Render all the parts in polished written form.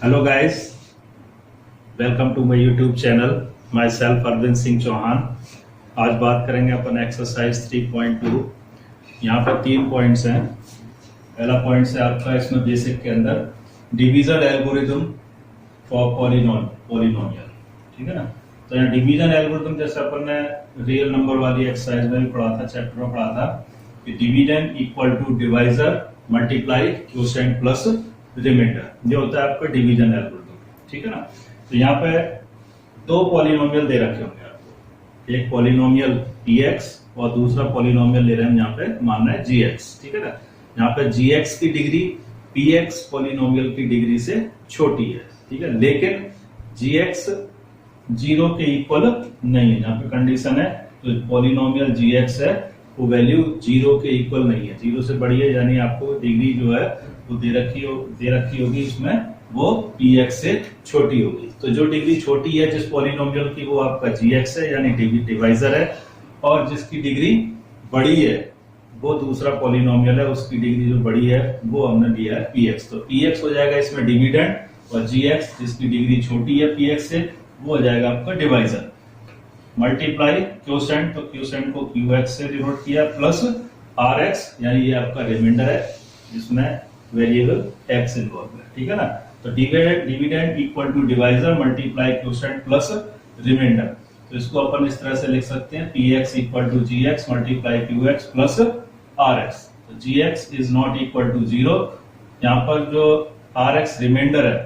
Hello guys, welcome to my YouTube channel. Myself Arvind Singh Chauhan. आज बात करेंगे अपन एक्सरसाइज 3.2। यहाँ पर 3 पॉइंट्स हैं। पहला पॉइंट है आपका इसमें बेसिक के अंदर डिवीजन एल्गोरिथम फॉर पॉलिनोमियल। ठीक है ना। तो यहाँ डिवीजन एल्गोरिथम जैसे अपन ने रियल नंबर वाली एक्सरसाइज में भी पढ़ा था, चैप्टर में पढ़ा था कि division equal to divisor multiply quotient plus remainder. ये होता है आपका डिवीजन एल्गोरिथम। ठीक है ना। तो यहाँ पे दो पॉलिनोमियल दे रखे होंगे आपको, एक पॉलिनोमियल px और दूसरा पॉलिनोमियल ले रहे हैं हम यहाँ पे, मानना है gx। ठीक है ना। यहाँ पे gx की डिग्री px पॉलिनोमियल की डिग्री से छोटी है। ठीक है, लेकिन gx 0 के इक्वल नहीं है। यहाँ पे कंडीशन है जो पॉलिनोमियल gx है वो वैल्यू 0 के इक्वल नहीं है, 0 से बड़ी है, यानी आपको डिग्री जो है वो दे रखी होगी इसमें, वो px से छोटी होगी। तो जो डिग्री छोटी है जिस पॉलिनोमियल की वो आपका gx है, यानी डिवाइजर है, और जिसकी डिग्री बड़ी है वो दूसरा पॉलिनोमियल है, उसकी डिग्री जो बड़ी है वो हमने लिया है px। तो px हो जाएगा इसमें डिविडेंड, और gx जिसकी डिग्री छोटी है px से वो हो जाएगा आपका डिवाइजर। मल्टीप्लाई क्वोशिएंट, तो क्वोशिएंट को qx से डिनोट किया, प्लस rx, यानी ये आपका रिमाइंडर है जिसमें वेरिएबल x इन्वॉल्व है। ठीक है ना। तो dividend equal to divisor multiply quotient plus remainder. तो इसको अपन इस तरह से लिख सकते हैं px equal to gx multiply qx plus rx। तो gx is not equal to 0। यहाँ पर जो rx रिमाइंडर है,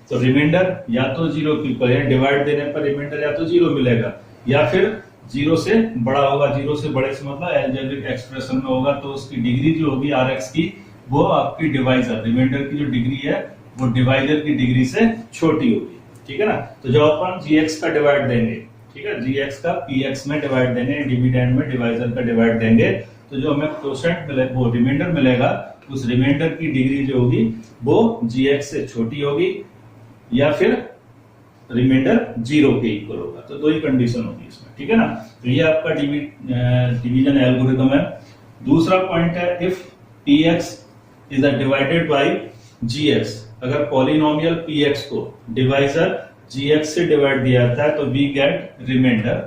तो रिमाइंडर या तो 0 के इक्वल है, डिवाइड देने पर रिमाइंडर या तो 0 मिलेगा या फिर 0 से बड़ा होगा। 0 से बड़े से मतलब अलजेब्रिक एक्सप्रेशन में होगा, तो उसकी डिग्री जो होगी rx की वो आपकी डिवाइजर, रिमाइंडर की जो डिग्री है वो डिवाइजर की डिग्री से छोटी होगी। ठीक है ना। तो जब अपन gx का डिवाइड देंगे, ठीक है, gx का px में डिवाइड देंगे, डिविडेंड में डिवाइजर का डिवाइड देंगे, तो जो हमें क्वोशिएंट मिलेगा, वो रिमाइंडर मिलेगा, उस रिमाइंडर की डिग्री जो होगी वो gx से छोटी होगी या फिर रिमाइंडर 0 के इक्वल होगा। तो दो ही कंडीशन होगी इसमें। ठीक है ना। तो ये आपका डिवीजन एल्गोरिथम है। दूसरा पॉइंट है if px is divided by gx। अगर पॉलिनोमियल px को डिवाइजर gx से डिवाइड दिया जाता है तो we get remainder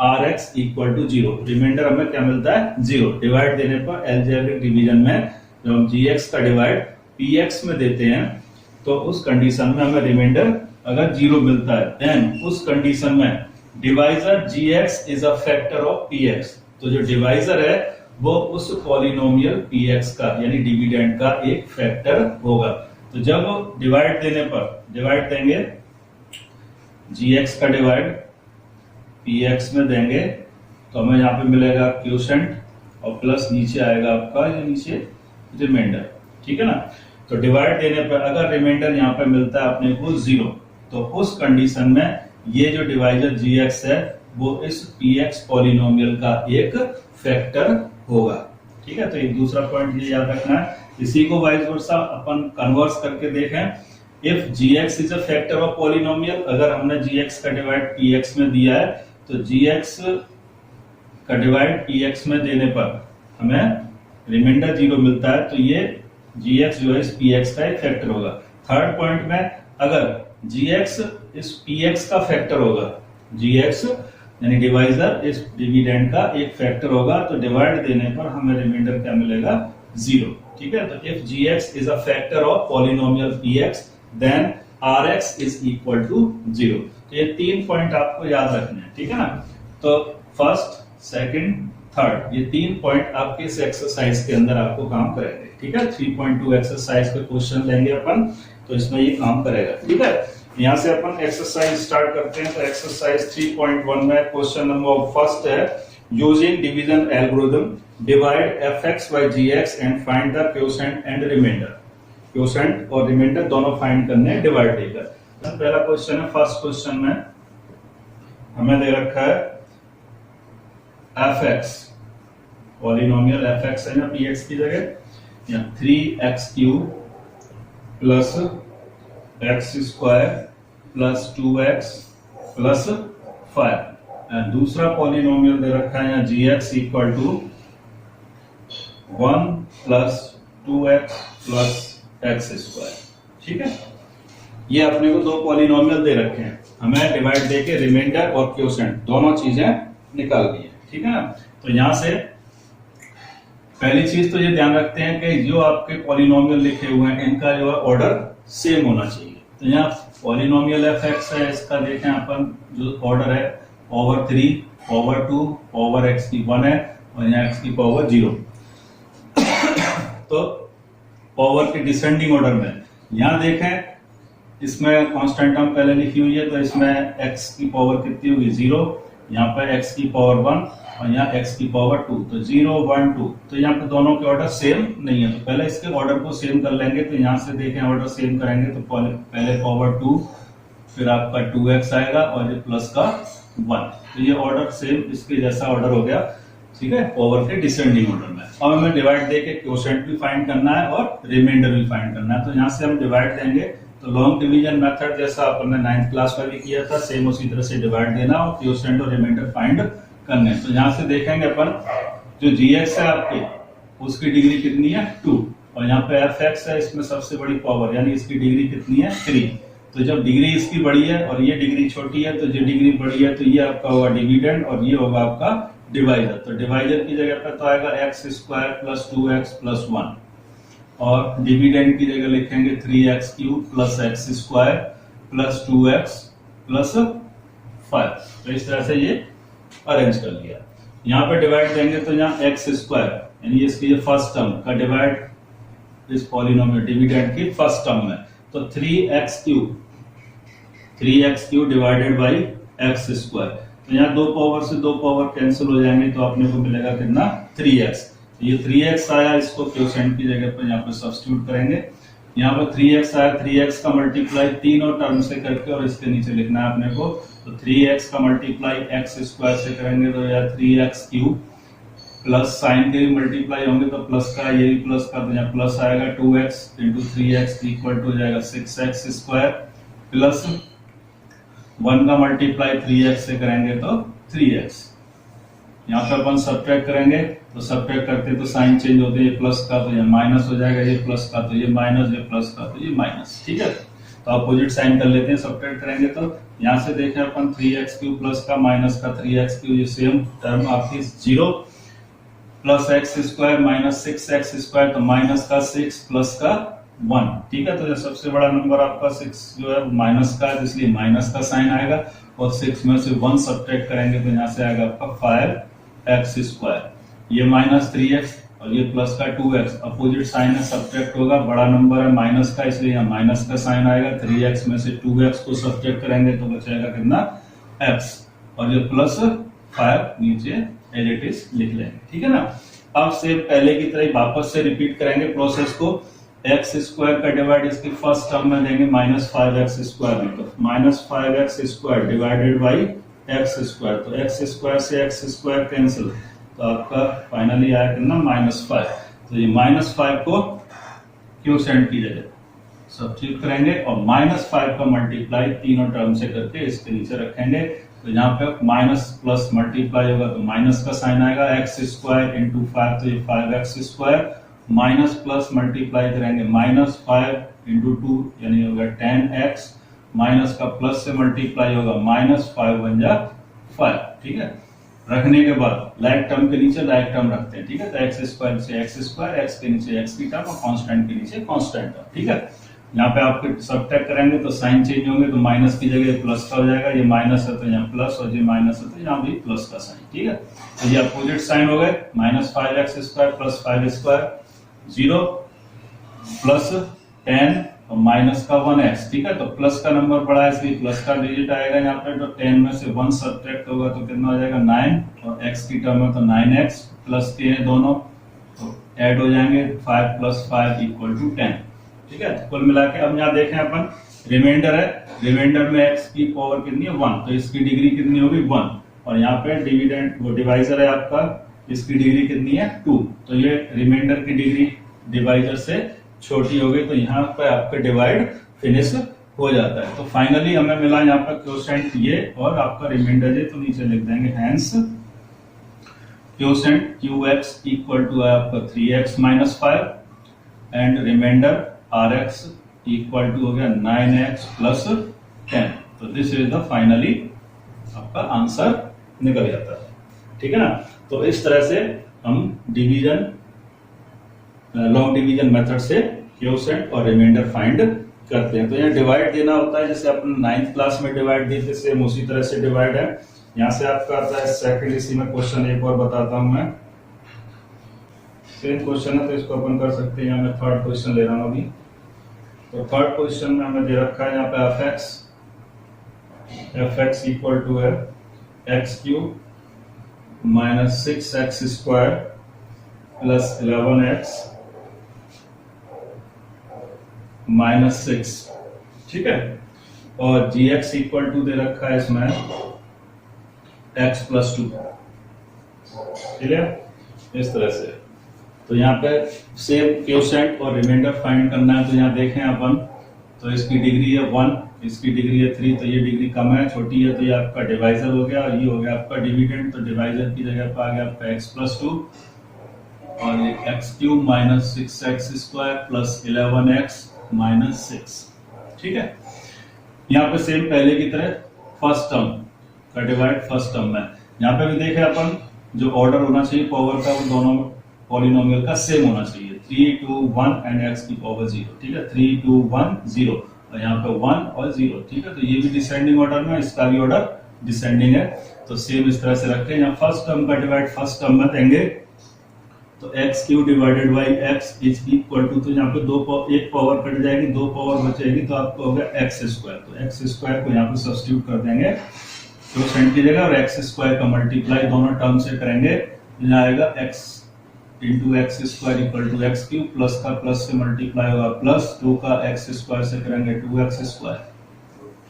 rx equal to 0। Remainder हमें क्या मिलता है? 0। डिवाइड देने पर अलजेब्रिक डिवीजन में जब हम gx का डिवाइड px में देते हैं तो उस कंडीशन में हमें रिमाइंडर अगर 0 मिलता है, देन उस कंडीशन में divisor gx is a factor of px। तो जो डिवाइजर है वो उस पॉलिनोमियल px का यानी डिविडेंड का एक फैक्टर होगा। तो जब डिवाइड देने पर डिवाइड देंगे, gx का डिवाइड px में देंगे तो हमें यहाँ पे मिलेगा क्वोशिएंट और प्लस नीचे आएगा आपका ये नीचे रिमाइंडर। ठीक है ना। तो डिवाइड देने पर अगर रिमाइंडर यहाँ पे मिलता है अपने को 0, तो उस कंडीशन में ये जो डिवाइजर gx है वो इस px पॉलिनोमियल का एक फैक्टर होगा। ठीक है। तो एक दूसरा पॉइंट ये याद रखना है। इसी को वाइस वर्सा अपन कन्वर्स करके देखें। If gx is a factor of polynomial, अगर हमने gx का डिवाइड px में दिया है तो gx का डिवाइड px में देने पर हमें रिमाइंडर 0 मिलता है, तो ये gx जो है इस px का एक फैक्टर होगा। थर्ड पॉइंट में अगर gx इस px का फैक्टर होगा, gx यानी डिवाइजर इस डिविडेंड का एक फैक्टर होगा, तो डिवाइड देने पर हमें रिमाइंडर क्या मिलेगा? 0। ठीक है। तो if gx is a factor of polynomial px then rx is equal to 0। तो ये 3 पॉइंट आपको याद रखने हैं। ठीक है ना। तो फर्स्ट, सेकंड, थर्ड, ये 3 पॉइंट आपके इस एक्सरसाइज के अंदर आपको काम करेंगे। ठीक है। 3.2 एक्सरसाइज के क्वेश्चन लेंगे अपन, तो इसमें ये काम करेगा। ठीक है। यहां से अपन एक्सरसाइज स्टार्ट करते हैं। तो एक्सरसाइज 3.1 में क्वेश्चन नंबर फर्स्ट है, using division algorithm divide fx by gx and find the quotient and remainder. Quotient और रिमाइंडर दोनों फाइंड करने हैं डिवाइड देकर। पहला क्वेश्चन है, फर्स्ट क्वेश्चन में हमें दे रखा है fx, पॉलिनोमियल fx है ना px की जगह, 3x³ plus x square plus 2x plus 5। दूसरा पॉलिनोमियल दे रखा है यहाँ gx equal to 1 plus 2x plus x square. ठीक है। ये अपने को दो पॉलिनोमियल दे रखे हैं, हमें डिवाइड देके रिमाइंडर और क्वोशेंट दोनों चीजें निकालनी है, ठीक है ना। तो यहां से पहली चीज तो ये ध्यान रखते हैं कि जो आपके पॉलिनोमियल लिखे हुए हैं इनका जो है ऑर्डर सेम होना चाहिए। तो यहाँ पॉलिनोमियल एफ एक्स है, इसका देखें अपन जो ऑर्डर है पावर 3, पावर 2, पावर एक्स की 1 है और यहाँ एक्स की पावर 0। तो पावर के डिसेंडिंग ऑर्डर में यहाँ देखें, इसमें कांस्टेंट टर्म पहले लिखी हुई है, तो इसमें x की पावर कितनी होगी 0, यहाँ पे x की पावर 1 और यहाँ x की पावर 2, तो 0 1 2। तो यहाँ पे दोनों के ऑर्डर सेम नहीं है, तो पहले इसके ऑर्डर को सेम कर लेंगे। तो यहाँ से देखें ऑर्डर सेम करेंगे तो पहले पावर 2, फिर आपका 2x आएगा और ये प्लस का 1, तो ये ऑर्डर सेम इसके जैसा ऑर्डर हो गया, ठीक है, पावर के डिसेंडिंग ऑर्डर में। अब हमें डिवाइड देके क्वोशेंट भी फाइंड करना है और रिमाइंडर भी फाइंड करना है। तो यहाँ से हम डिवाइड देंगे, तो लॉन्ग डिवीजन मेथड जैसा अपन ने 9th क्लास में भी किया था, सेम उसी तरह से डिवाइड देना और क्वोशेंट और रिमाइंडर फाइंड करने। तो यहाँ से देखेंगे अपन जो gx है आपकी, उसकी डिग्री कितनी है 2, और यहाँ पे fx है, इसमें सबसे बड़ी पावर यानी इसकी डिग्री कितनी है 3। तो जब डिग्री इसकी बड़ी है और ये डिग्री छोटी है, तो जो डिग्री बड़ी है तो ये आपका होगा डिविडेंड और ये होगा आपका डिवाइजर। तो डिवाइजर की जगह पे तो आएगा x² प्लस 2x प्लस 1, और डिविडेंड की जगह लिखेंगे 3x³ plus x² plus 2x plus 5। तो इस तरह से ये अरेंज कर लिया। यहाँ पे डिवाइड देंगे तो यहाँ x² यानी इसकी फर्स्ट टर्म का डिवाइड इस पॉलिनोमियल डिविडेंड की फर्स्ट टर्म में, तो 3x³ डिवाइडेड बाई x²। तो यहाँ दो पावर से दो पावर कैंसिल हो जाएंगे, तो अपने को मिलेगा कितना 3x। तो ये 3x आया, इसको क्वोशेंट की जगह पर यहाँ पे सब्स्टिट्यूट करेंगे। यहाँ पर 3x आया, 3x का मल्टीप्लाई तीनों टर्म से करके और इसके नीचे लिखना है अपने को। तो 3x का मल्टीप्लाई x² से करेंगे तो यार 3x³ प्लस साइन के भी मल्टीप्लाई होंगे तो प्लस का, ये भी प्लस का, तो यहाँ प्लस आएगा 2x into 3x equal to हो जाएगा 6x² प्लस 1 का मल्टीप्लाई 3x से करेंगे तो 3x। यहाँ पे अपन सब्ट्रैक्ट करेंगे, तो सब्ट्रैक्ट करते तो साइन चेंज होते हैं, प्लस का तो ये माइनस हो जाएगा, ये प्लस का तो ये माइनस, ये प्लस का तो ये माइनस, ठीक है। तो अपोजिट साइन कर लेते हैं, सब्ट्रैक्ट करेंगे तो यहाँ से देखें अपन 3x³ प्लस का माइनस का 3x³, ये सेम टर्म आपकी 0 प्लस x² माइनस 6x², तो माइनस का 6 प्लस का 1, ठीक है। तो ये सबसे बड़ा नंबर आपका 6 जो है माइनस का है, इसलिए माइनस का साइन आएगा, और 6 में से 1 सब्ट्रैक्ट करेंगे तो यहाँ से आएगा आपका 5x², ये माइनस 3x और ये प्लस का 2x। अपोजिट साइन है, सब्ट्रैक्ट होगा, बड़ा नंबर है माइनस का, इसलिए यहाँ माइनस का साइन आएगा। 3x में से 2x को सब्ट्रैक्ट करेंगे तो बचेगा कितना x, और ये प्लस 5 नीचे एज इट इज लिख लेंगे, ठीक है ना। अब से पहले की तरह वापस से रिपीट करेंगे प्रोसेस को। x² का डिवाइड इसकी फर्स्ट टर्म में देंगे माइनस 5x² में, तो minus 5x² divided by x², तो x² से x² कैंसिल, तो आपका फाइनली आया कितना -5। तो ये -5 को क्वोशेंट की जगह सब्स्टिट्यूट करेंगे और -5 का मल्टीप्लाई तीनों टर्म से करके इसके नीचे रखेंगे। तो यहाँ पे माइनस प्लस मल्टीप्लाई होगा तो माइनस का साइन आएगा, x² इंटू 5 तो ये 5x², माइनस प्लस मल्टीप्लाई करेंगे -5 इंटू 2 यानी होगा 10x, माइनस का प्लस से मल्टीप्लाई होगा -5 बन जा 5, ठीक है। रखने के बाद लाइक टर्म के नीचे लाइक टर्म रखते हैं, ठीक है। तो x² से x², x के नीचे x की टर्म और कांस्टेंट के नीचे कांस्टेंट टर्म, ठीक है। यहाँ पे आपके सब्ट्रैक्ट करेंगे तो साइन चेंज होंगे, तो माइनस की जगह प्लस का हो जाएगा, ये माइनस है तो यहाँ प्लस और ये माइनस है तो यहाँ भी प्लस का साइन, ठीक है। तो ये अपोजिट साइन हो गए, -5x² प्लस 5² 0 प्लस 10 और माइनस का 1x, ठीक है। तो प्लस का नंबर बड़ा है इसलिए प्लस का डिजिट आएगा यहाँ पे, तो 10 में से 1 सब्ट्रैक्ट होगा तो कितना हो जाएगा 9, और x की टर्म है तो 9x प्लस के हैं दोनों, तो ऐड हो जाएंगे 5 प्लस 5 इक्वल टू 10, ठीक है। कुल मिला के अब यहाँ देखें अपन रिमाइंडर है, रिमाइंडर में x की पावर कितनी है 1, तो इसकी डिग्री कितनी होगी 1, और यहाँ पे डिविडेंड वो डिवाइजर है आपका, इसकी डिग्री कितनी है 2, तो ये रिमाइंडर की डिग्री डिवाइजर से छोटी हो गई, तो यहाँ पे आपका डिवाइड फिनिश हो जाता है। तो फाइनली हमें मिला यहाँ पर क्वोशेंट ये और आपका रिमाइंडर ये, तो नीचे लिख देंगे hence quotient QX equal to आपका 3x - 5 and remainder RX equal to हो गया 9x प्लस 10। तो दिस इज द फाइनली आपका आंसर निकल जाता है, ठीक है ना। तो इस तरह से हम डिवीजन, लॉन्ग डिवीजन मेथड से क्वोशिएंट और रिमाइंडर फाइंड करते हैं। तो यहाँ डिवाइड देना होता है, जैसे अपन 9th क्लास में डिवाइड दिए थे, सेम उसी तरह से डिवाइड है। यहाँ से आपका आता है सेकंड, इसी में क्वेश्चन एक और बताता हूं मैं, सेम क्वेश्चन है तो इसको अपन कर सकते हैं। यहाँ मैं थर्ड क्वेश्चन ले रहा हूँ अभी। तो थर्ड क्वेश्चन में हमें दे रखा है यहाँ पे एफ एक्स इक्वल टू है x cube minus 6x square plus 11x minus 6, ठीक है। और जी एक्स इक्वल टू दे रखा है इसमें x प्लस 2, ठीक है, इस तरह से। तो यहाँ पे सेम क्वोशिएंट और रिमाइंडर फाइंड करना है। तो यहाँ देखें अपन, तो इसकी डिग्री है 1, इसकी डिग्री है 3, तो ये डिग्री कम है, छोटी है, तो ये आपका डिवाइजर हो गया और ये हो गया आपका डिविडेंड। तो डिवाइजर की जगह पर आ गया आपका x प्लस 2 और ये x cube minus 6x square plus 11x minus 6, ठीक है। यहाँ पे सेम पहले की तरह फर्स्ट टर्म का डिवाइड फर्स्ट टर्म में। यहाँ पे भी देखे अपन, जो ऑर्डर होना चाहिए पावर का वो दोनों पॉलिनोमियल का सेम होना चाहिए, 3, 2, 1 एंड x की पावर 0, ठीक है। 3, 2, 1, 0 और यहाँ पे 1 और 0, ठीक है। तो ये भी डिसेंडिंग ऑर्डर में, इसका भी ऑर्डर डिसेंडिंग है। तो सेम इस तरह से रखें। यहाँ फर्स्ट टर्म का डिवाइड फर्स्ट टर्म में देंगे, तो x q divided by x is equal to, तो यहाँ पे एक पावर कट जाएगी, 2 पावर बचेगी, तो आपको हो गया एक्स स्क्वायर। तो एक्स स्क्वायर को यहाँ पे सब्स्टिट्यूट कर देंगे क्वोशिएंट की जगह और एक्स स्क्वायर का मल्टीप्लाई दोनों टर्म से करेंगे, यहाँ आएगा x into x square equal to x cube, plus का प्लस से मल्टीप्लाई होगा प्लस 2 का एक्स स्क्वायर से करेंगे 2x स्क्वायर,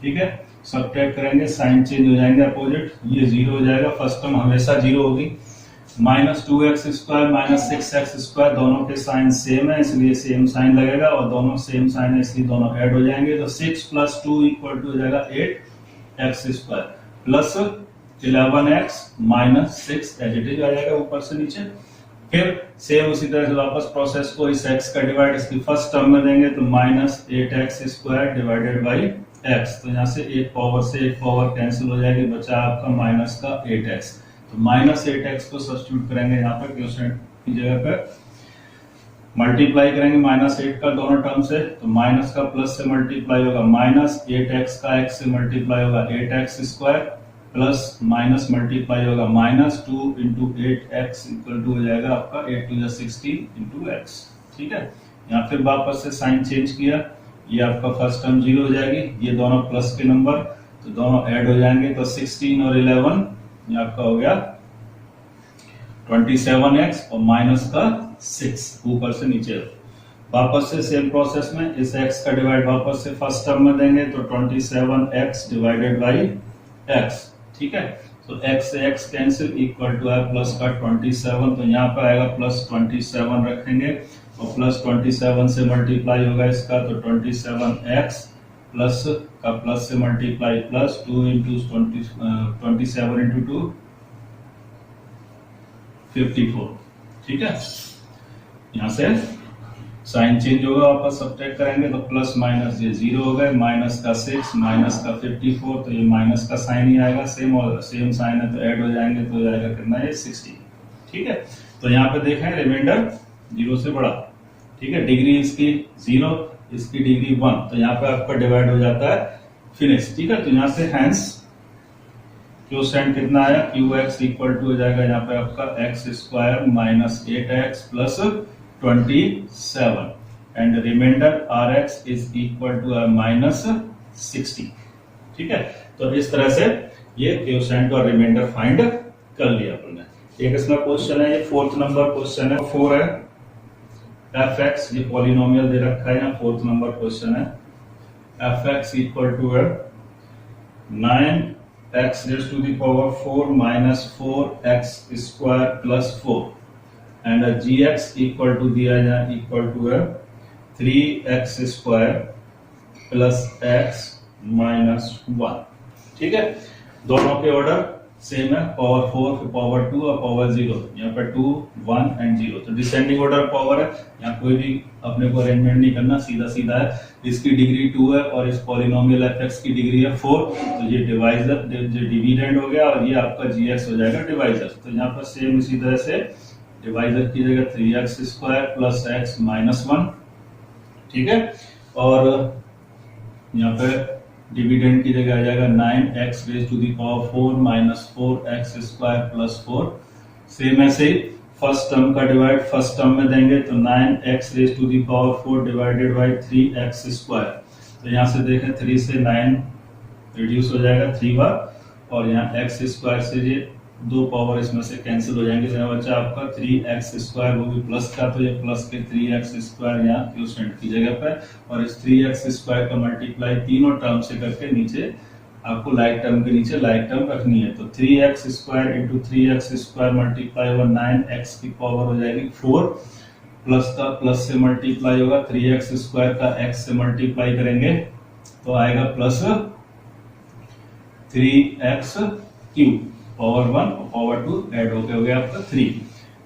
ठीक है। सब्ट्रैक्ट करेंगे, साइन चेंज हो जाएंगे अपोजिट, ये 0 हो जाएगा, फर्स्ट टर्म हमेशा 0 होगी। Minus 2x square minus 6x square, दोनों के साइन सेम है इसलिए सेम साइन लगेगा, और दोनों सेम साइन है इसलिए दोनों ऐड हो जाएंगे। तो 6 प्लस 2 इक्वल टू हो जाएगा 8x square plus 11x minus 6, as it is आ जाएगा ऊपर से नीचे। फिर सेम उसी तरह से वापस प्रोसेस को इस x का डिवाइड इसकी फर्स्ट टर्म में देंगे, तो minus 8x square divided by x। तो यहाँ से एक पावर कैंसिल हो जाएगी, बचा आपका माइनस का 8x। तो माइनस 8x को सब्स्टिट्यूट करेंगे यहाँ पर क्वोशिएंट की जगह पर, मल्टीप्लाई करेंगे माइनस 8 का दोनों टर्म से, तो माइनस का प्लस से मल्टीप्लाई होगा माइनस 8x का x से मल्टीप्लाई होगा 8x square plus minus multiply होगा minus 2 into 8x equal to हो जाएगा आपका 8 टू 16 इंटू x, ठीक है। यहाँ फिर वापस से साइन चेंज किया, ये आपका फर्स्ट टर्म 0 हो जाएगी, ये दोनों प्लस के नंबर तो दोनों ऐड हो जाएंगे, तो 16 और 11 ये आपका हो गया 27x और माइनस का 6 ऊपर से नीचे। वापस से सेम प्रोसेस में इस x का डिवाइड वापस से फर्स्ट टर्म में देंगे, तो 27x डिवाइडेड बाई x, ठीक है। तो x से x कैंसिल इक्वल टू है प्लस का 27, तो यहाँ पर आएगा प्लस 27 रखेंगे और प्लस 27 से मल्टीप्लाई होगा इसका, तो 27x प्लस का प्लस से मल्टीप्लाई प्लस 2 इंटू 27 इंटू 2 54, ठीक है। यहाँ से साइन चेंज होगा, वापस सब्ट्रैक्ट करेंगे तो प्लस माइनस ये 0 हो गए, माइनस का 6 माइनस का 54, तो ये माइनस का साइन ही आएगा, सेम और सेम साइन है तो ऐड हो जाएंगे, तो जाएगा कितना है 60, ठीक है। तो यहाँ पे देखें रिमाइंडर 0 से बड़ा, ठीक है। डिग्री इसकी 0, इसकी डिग्री 1, तो यहाँ पे आपका डिवाइड हो जाता है फिनिश, ठीक है। तो यहाँ से हैंस क्वोशिएंट कितना आया, qx इक्वल टू हो जाएगा यहाँ पे आपका x square minus 8x plus 27 and remainder rx is equal to minus 60, ठीक है। तो इस तरह से ये क्वोशिएंट और रिमाइंडर फाइंड कर लिया आपने। एक इसमें क्वेश्चन है, ये 4th नंबर क्वेश्चन है, 4 है, fx ये पॉलिनोमियल दे रखा है, यहाँ 4th नंबर क्वेश्चन है, fx इक्वल टू है 9x raised to the power 4 minus 4x square plus 4 and gx equal to दिया है इक्वल टू है 3x square plus x minus 1, ठीक है। दोनों के ऑर्डर सेम है, पावर 4 फिर पावर 2 और पावर 0, यहाँ पे 2 1 एंड 0, तो डिसेंडिंग ऑर्डर पावर है, यहाँ कोई भी अपने को अरेंजमेंट नहीं करना, सीधा सीधा है। इसकी डिग्री 2 है और इस पॉलिनोमियल fx की डिग्री है 4, तो ये डिवाइजर जो डिविडेंड हो गया और ये आपका gx हो जाएगा डिवाइजर। तो यहाँ पर सेम इसी तरह से डिवाइजर की जगह 3x² प्लस x माइनस 1, ठीक है, और यहाँ पे डिविडेंड की जगह आ जाएगा 9x raise to the power 4 minus 4x² plus 4। Same ऐसे ही फर्स्ट टर्म का डिवाइड फर्स्ट टर्म में देंगे तो 9x raise to the power 4 divided by 3x²। तो यहाँ से देखें 3 से 9 रिड्यूस हो जाएगा 3 बार, और यहाँ x² से ये 2 पावर इसमें से कैंसिल हो जाएंगे, तो बच्चा आपका 3x², वो भी प्लस का, तो ये प्लस के 3x² यहाँ क्वोशिएंट की जगह पर, और इस 3x² का मल्टीप्लाई तीनों टर्म से करके नीचे आपको लाइक टर्म के नीचे लाइक टर्म रखनी है। तो 3x² into 3x² multiply over 9x की पावर हो जाएगी 4, प्लस का प्लस से मल्टीप्लाई होगा, 3x² का x से मल्टीप्लाई करेंगे तो आएगा प्लस 3x³ पावर 1 और पावर 2 ऐड हो गया आपका 3,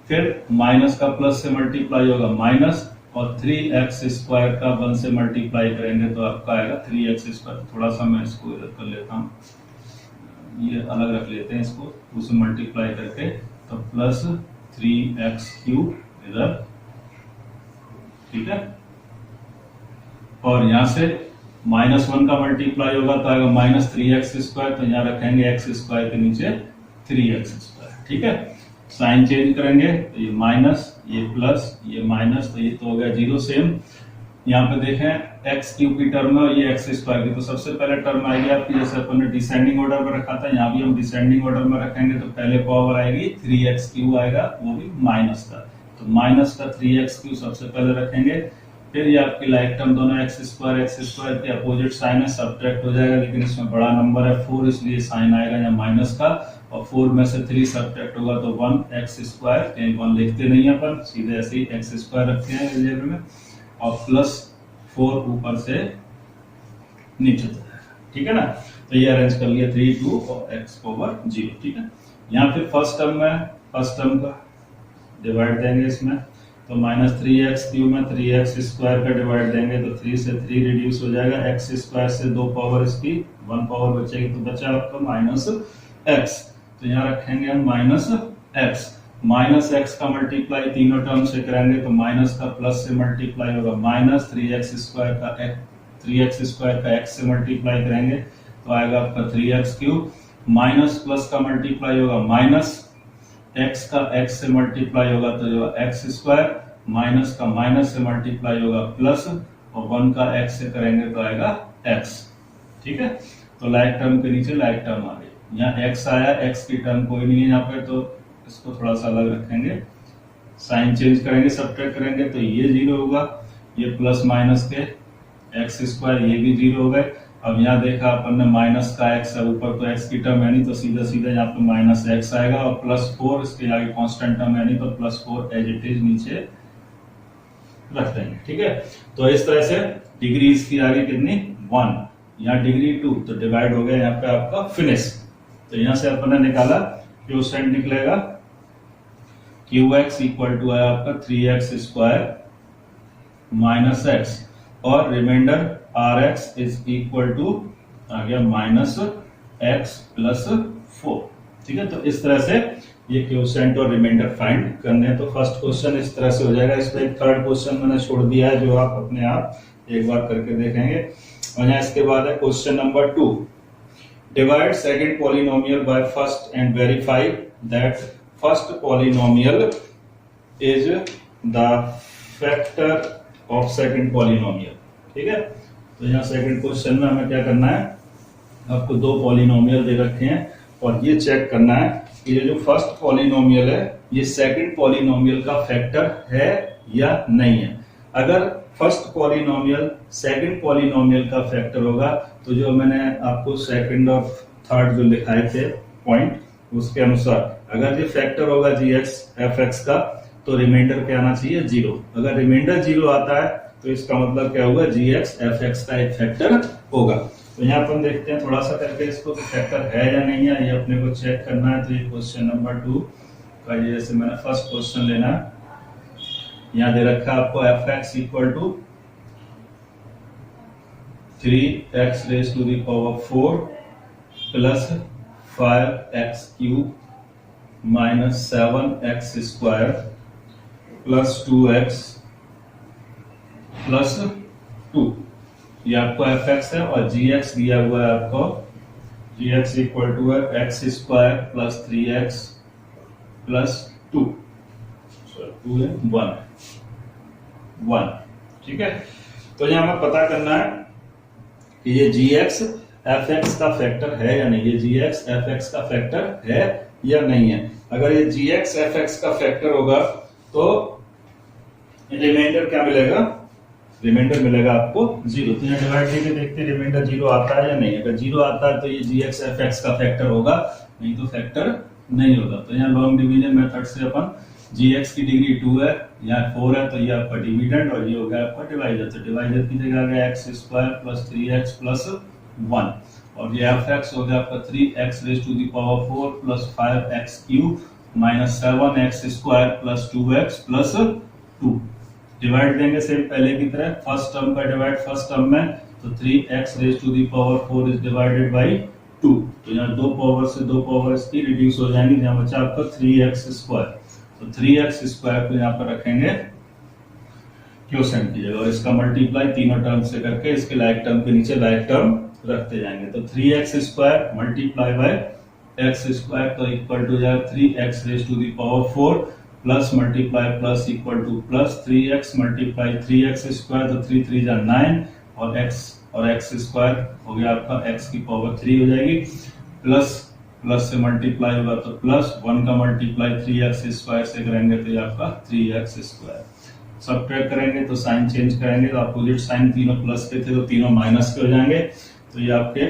फिर माइनस का प्लस से मल्टीप्लाई होगा माइनस, और 3x² का 1 से मल्टीप्लाई करेंगे तो आपका आएगा 3x²। थोड़ा सा मैं इसको इधर कर लेता हूँ, ये अलग रख लेते हैं इसको, उसे मल्टीप्लाई करके तो प्लस 3x³ इधर, ठीक है, और यहाँ से -1 का मल्टीप्लाई होगा तो आएगा -3x², तो यहाँ रखेंगे x² के नीचे 3x², ठीक है। साइन चेंज करेंगे तो ये माइनस, ये प्लस, ये माइनस, तो ये तो हो गया 0। सेम यहाँ पे देखें x³ की टर्म है और ये x² की, तो सबसे पहले टर्म आएगी आपकी, जैसे अपन ने डिसेंडिंग ऑर्डर में रखा था, यहाँ भी हम डिसेंडिंग ऑर्डर में रखेंगे, तो पहले पावर आएगी 3x³ आएगा, वो भी माइनस का, तो माइनस का 3x³ सबसे पहले रखेंगे, फिर ये आपकी लाइक टर्म दोनों x² के अपोजिट साइन है, सब्ट्रैक्ट हो जाएगा, लेकिन इसमें बड़ा नंबर है 4, इसलिए साइन आएगा यहाँ माइनस का, और 4 में से 3 सब्ट्रैक्ट होगा तो 1x², कहीं 1 लिखते नहीं है अपन, सीधे ऐसे ही x² रखते हैं अलजेब्रा में, और प्लस 4 ऊपर से नीचे तक, ठीक है ना। तो ये अरेंज कर लिया 3 2 और x/0, ठीक है। यहाँ फिर फर्स्ट टर्म का डिवाइड देंगे इसमें, तो -3x³ में 3x² का डिवाइड देंगे तो 3 से 3 रिड्यूस हो जाएगा, x² से 2 पावर इसकी 1 पावर बचेगी, तो बचा आपका -x, तो यहाँ रखेंगे हम -x का मल्टीप्लाई तीनों टर्म से करेंगे तो माइनस का प्लस से मल्टीप्लाई होगा, -3x² का x से मल्टीप्लाई करेंगे तो आएगा आपका 3x³, माइनस प्लस का मल्टीप्लाई होगा माइनस, x का x से मल्टीप्लाई होगा तो जो x², माइनस का माइनस से मल्टीप्लाई होगा प्लस, और 1 का x से करेंगे तो आएगा x, ठीक है। तो लाइक टर्म के नीचे लाइक टर्म आ गई, यहाँ x आया, x की टर्म कोई नहीं है यहाँ पे, तो इसको थोड़ा सा अलग रखेंगे, साइन चेंज करेंगे, सब्ट्रैक्ट करेंगे तो ये 0 होगा, ये प्लस माइनस के x², ये भी 0 हो गए। अब यहाँ देखा अपन ने माइनस का x है ऊपर, तो x की टर्म है नहीं, तो सीधा सीधा यहाँ पे -x आएगा, और +4 इसके आगे कांस्टेंट टर्म है नहीं, तो +4 एज इट इज नीचे रख देंगे, ठीक है। तो इस तरह से डिग्री इसकी आ गई कितनी 1, यहाँ डिग्री 2, तो डिवाइड हो गया यहाँ पे आपका फिनिश। तो यहाँ से अपन ने निकाला क्वोशिएंट निकलेगा qx इक्वल टू आया आपका 3x² माइनस x, और remainder rx is equal to आ गया -x प्लस 4, ठीक है। तो इस तरह से ये क्वोशिएंट और रिमाइंडर फाइंड करने हैं। तो फर्स्ट क्वेश्चन इस तरह से हो जाएगा। इसमें एक थर्ड क्वेश्चन मैंने छोड़ दिया है जो आप अपने आप एक बार करके देखेंगे। और यहाँ इसके बाद है question number 2, divide second polynomial by first and verify that first polynomial is the factor of second polynomial, ठीक है। तो यहाँ सेकंड क्वेश्चन में हमें क्या करना है, आपको 2 पॉलिनोमियल दे रखे हैं और ये चेक करना है कि ये जो फर्स्ट पॉलिनोमियल है ये सेकंड पॉलिनोमियल का फैक्टर है या नहीं है। अगर फर्स्ट पॉलिनोमियल सेकंड पॉलिनोमियल का फैक्टर होगा तो जो मैंने आपको सेकंड और थर्ड जो लिखाए थे पॉइंट उसके अनुसार अगर ये फैक्टर होगा gx fx का तो रिमाइंडर क्या आना चाहिए 0। अगर रिमाइंडर 0 आता है तो इसका मतलब क्या होगा gx fx का एक फैक्टर होगा। तो यहाँ अपन देखते हैं थोड़ा सा करके इसको फैक्टर है या नहीं है, ये अपने को चेक करना है। तो ये क्वेश्चन नंबर 2 का, जैसे मैंने फर्स्ट क्वेश्चन लेना है, यहाँ दे रखा है आपको fx equal to 3x raise to the power 4 plus 5x cube minus 7x square plus 2x plus 2, ये आपको fx है। और gx दिया हुआ है आपको, gx इक्वल टू है x square plus 3x plus 2, 2 है 1, ठीक है। तो यहाँ हमें पता करना है कि ये gx fx का फैक्टर है या नहीं, ये gx fx का फैक्टर है या नहीं है। अगर ये gx fx का फैक्टर होगा तो रिमाइंडर क्या मिलेगा, रिमाइंडर मिलेगा आपको 0। तो यहाँ डिवाइड करके देखते हैं रिमाइंडर 0 आता है या नहीं। अगर 0 आता है तो ये gx fx का फैक्टर होगा, नहीं तो फैक्टर नहीं होगा। तो यहाँ लॉन्ग डिवीजन मेथड से अपन gx की डिग्री 2 है, यहाँ 4 है, तो ये आपका डिविडेंड और ये हो गया आपका डिवाइजर। तो डिवाइजर की जगह आ गया x square plus 3x plus 1, और ये fx हो गया आपका 3x raise to the power 4 plus 5x cube minus 7x square plus 2x plus 2। Divide देंगे सेम पहले की तरह, फर्स्ट टर्म का डिवाइड फर्स्ट टर्म में, तो 3x raise to the power 4 is divided by 2। तो यहाँ दो पावर से दो पावर इसकी रिड्यूस हो जाएंगी, यहाँ बचा आपका 3x स्क्वायर। तो 3x स्क्वायर को यहाँ पर रखेंगे क्वोशेंट की जगह, और इसका मल्टीप्लाई तीनों टर्म से करके इसके लाइक टर्म के नीचे लाइक टर्म रखते जाएंगे। तो 3x square multiply by x square, तो इक्वल टू जाएगा 3x raise to the power 4 plus multiply plus equal to plus 3x multiply 3x square, तो 3 3 जा 9, और x स्क्वायर हो गया आपका x की पावर 3 हो जाएगी, प्लस प्लस से मल्टीप्लाई होगा तो प्लस 1 का मल्टीप्लाई 3x स्क्वायर से करेंगे तो ये आपका 3x स्क्वायर। सब्ट्रैक्ट करेंगे तो साइन चेंज करेंगे, तो अपोजिट साइन तीनों प्लस के थे तो तीनों माइनस के हो जाएंगे। तो ये आपके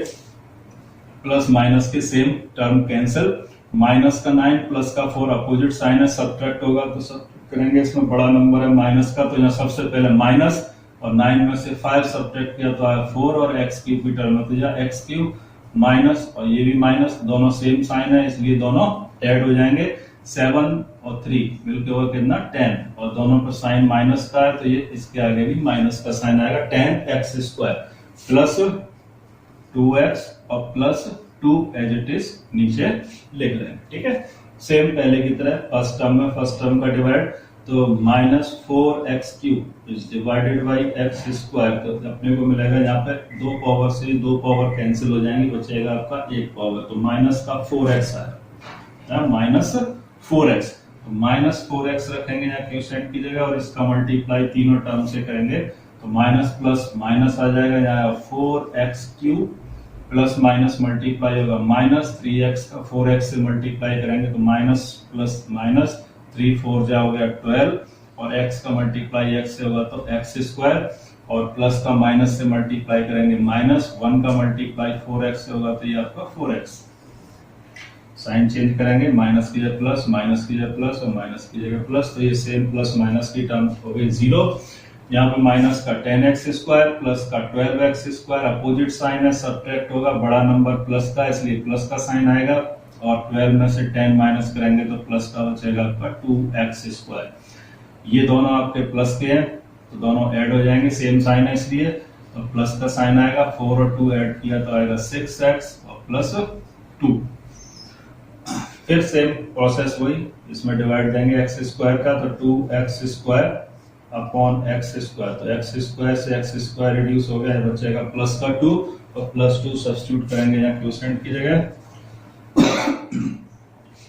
प्लस माइनस के सेम टर्म कैंसिल, माइनस का 9 प्लस का 4 अपोजिट साइन है, सब्ट्रैक्ट होगा तो सब्ट्रैक्ट करेंगे, इसमें बड़ा नंबर है माइनस का, तो यहाँ सबसे पहले माइनस, और 9 में से 5 सब्ट्रैक्ट किया तो आया 4, और x क्यूब की टर्म में तो यहाँ x क्यूब माइनस और ये भी माइनस, दोनों सेम साइन है इसलिए दोनों ऐड हो जाएंगे। 7 और 3 मिलकर होगा कितना 10, और दोनों पर साइन माइनस का है तो ये इसके आगे भी माइनस का साइन आएगा। 10x स्क्वायर प्लस 2x और प्लस 2 एज इट इज नीचे लिख रहे हैं, ठीक है। सेम पहले की तरह फर्स्ट टर्म में फर्स्ट टर्म का डिवाइड, तो minus 4x cube is divided by x square, तो अपने को मिलेगा यहाँ पे दो पावर से दो पावर कैंसिल हो जाएंगे, बचेगा आपका एक पावर, तो माइनस का 4x आएगा, माइनस 4x, तो माइनस 4x रखेंगे यहाँ क्वोशेंट की जगह, और इसका मल्टीप्लाई तीनों टर्म से करेंगे तो माइनस प्लस माइनस आ जाएगा, यहाँ 4x cube plus minus multiply होगा माइनस 3x का 4x से मल्टीप्लाई करेंगे तो माइनस प्लस माइनस 3 4 जा हो गया 12, और x का मल्टीप्लाई x से होगा तो x स्क्वायर, और प्लस का माइनस से मल्टीप्लाई करेंगे माइनस, 1 का मल्टीप्लाई 4x से होगा तो ये आपका 4x। साइन चेंज करेंगे, माइनस की जगह प्लस, माइनस की जगह प्लस और माइनस की जगह प्लस, तो ये सेम प्लस माइनस की टर्म हो गई 0। यहाँ पे माइनस का 10x स्क्वायर प्लस का 12x स्क्वायर, अपोजिट साइन है, सब्ट्रैक्ट होगा, बड़ा नंबर प्लस का इसलिए प्लस का साइन आएगा, और 12 में से 10 माइनस करेंगे तो प्लस का बचेगा आपका 2x स्क्वायर। ये दोनों आपके प्लस के हैं तो दोनों ऐड हो जाएंगे, सेम साइन है इसलिए, तो प्लस का साइन आएगा, 4 और 2 ऐड किया तो आएगा 6x और प्लस 2। फिर सेम प्रोसेस वही, इसमें डिवाइड देंगे x स्क्वायर का, तो 2x square upon x square, तो x स्क्वायर से x स्क्वायर रिड्यूस हो गया, बचेगा प्लस का 2, और प्लस 2 सब्स्टिट्यूट करेंगे यहाँ क्वोशेंट की जगह,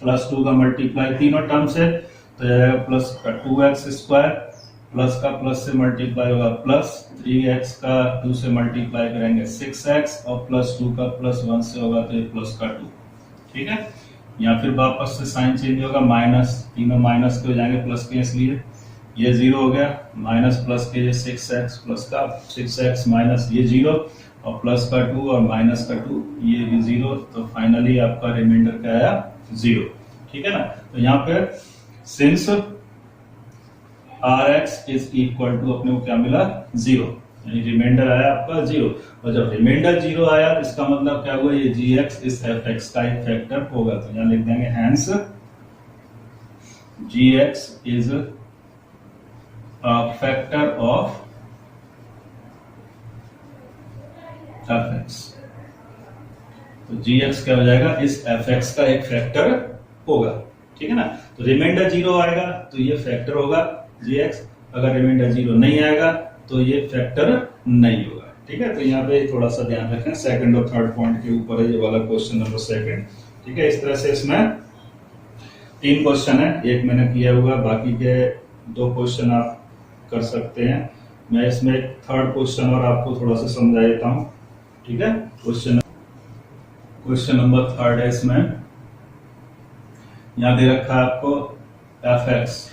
प्लस 2 का मल्टीप्लाई तीनों टर्म से तो जाएगा प्लस का 2x स्क्वायर, प्लस का प्लस से मल्टीप्लाई होगा प्लस 3x का 2 से मल्टीप्लाई करेंगे 6x, और प्लस 2 का प्लस 1 से होगा तो ये प्लस का 2, ठीक है। यहाँ फिर वापस से साइन चेंज होगा, माइनस, तीनों माइनस के हो जाएंगे प्लस के, इसलिए ये 0 हो गया, माइनस प्लस के ये 6x, प्लस का 6x माइनस ये 0, और प्लस का 2 और माइनस का 2 ये भी 0, तो फाइनली आपका रिमाइंडर क्या आया 0, ठीक है ना। तो यहाँ पे since rx is equal to अपने को क्या मिला 0, यानी रिमाइंडर आया आपका 0। और जब रिमाइंडर 0 आया तो इसका मतलब क्या हुआ, ये gx इस fx का एक फैक्टर होगा। तो यहाँ लिख देंगे hence gx is a factor of fx। तो gx क्या हो जाएगा, इस fx का एक फैक्टर होगा, ठीक है ना। तो रिमाइंडर 0 आएगा तो ये फैक्टर होगा gx, अगर रिमाइंडर 0 नहीं आएगा तो ये फैक्टर नहीं होगा, ठीक है। तो यहाँ पे थोड़ा सा ध्यान रखें, सेकंड और थर्ड पॉइंट के ऊपर है ये वाला क्वेश्चन नंबर सेकंड, ठीक है। इस तरह से इसमें 3 क्वेश्चन है, एक मैंने किया हुआ, बाकी के 2 क्वेश्चन आप कर सकते हैं। मैं इसमें थर्ड क्वेश्चन और आपको थोड़ा सा समझा देता हूँ, ठीक है। क्वेश्चन नंबर थर्ड है, इसमें यहाँ दे रखा है आपको fx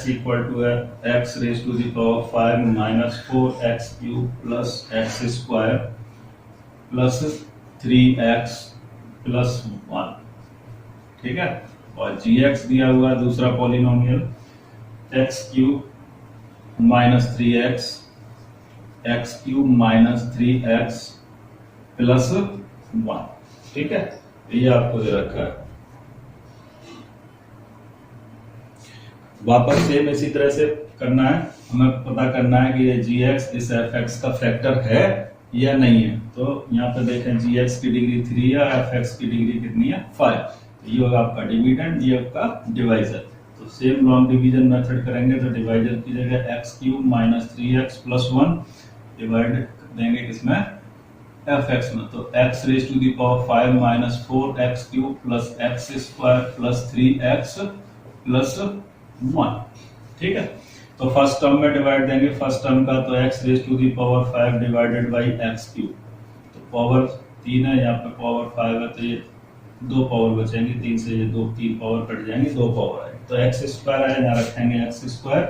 equal to x raise to the power 5 minus 4x cube plus x square plus 3x plus 1, ठीक है। और gx दिया हुआ है दूसरा polynomial x cube minus 3x x cube minus 3x plus 1, ठीक है। ये आपको दे रखा है। वापस सेम इसी तरह से करना है, हमें पता करना है कि ये gx इस fx का फैक्टर है या नहीं है। तो यहाँ पे देखें gx की डिग्री 3 है, fx की डिग्री कितनी है 5। तो ये होगा आपका डिविडेंड, ये आपका डिवाइजर। तो सेम लॉन्ग डिवीजन मेथड करेंगे तो डिवाइजर की जगह x cube minus 3x plus 1 divide देंगे किसमें, fx में। तो x raise to the power 5 minus 4x cube plus x square plus 3x plus 1, ठीक है। तो फर्स्ट टर्म में डिवाइड देंगे फर्स्ट टर्म का, तो x raise to the power 5 divided by x cube. तो पावर 3 है, यहाँ पे पावर 5 है, तो ये 2 पावर बचेंगे, 3 से ये 3 पावर कट जाएंगे, 2 पावर है। तो x स्क्वायर है, यहाँ रखेंगे x स्क्वायर,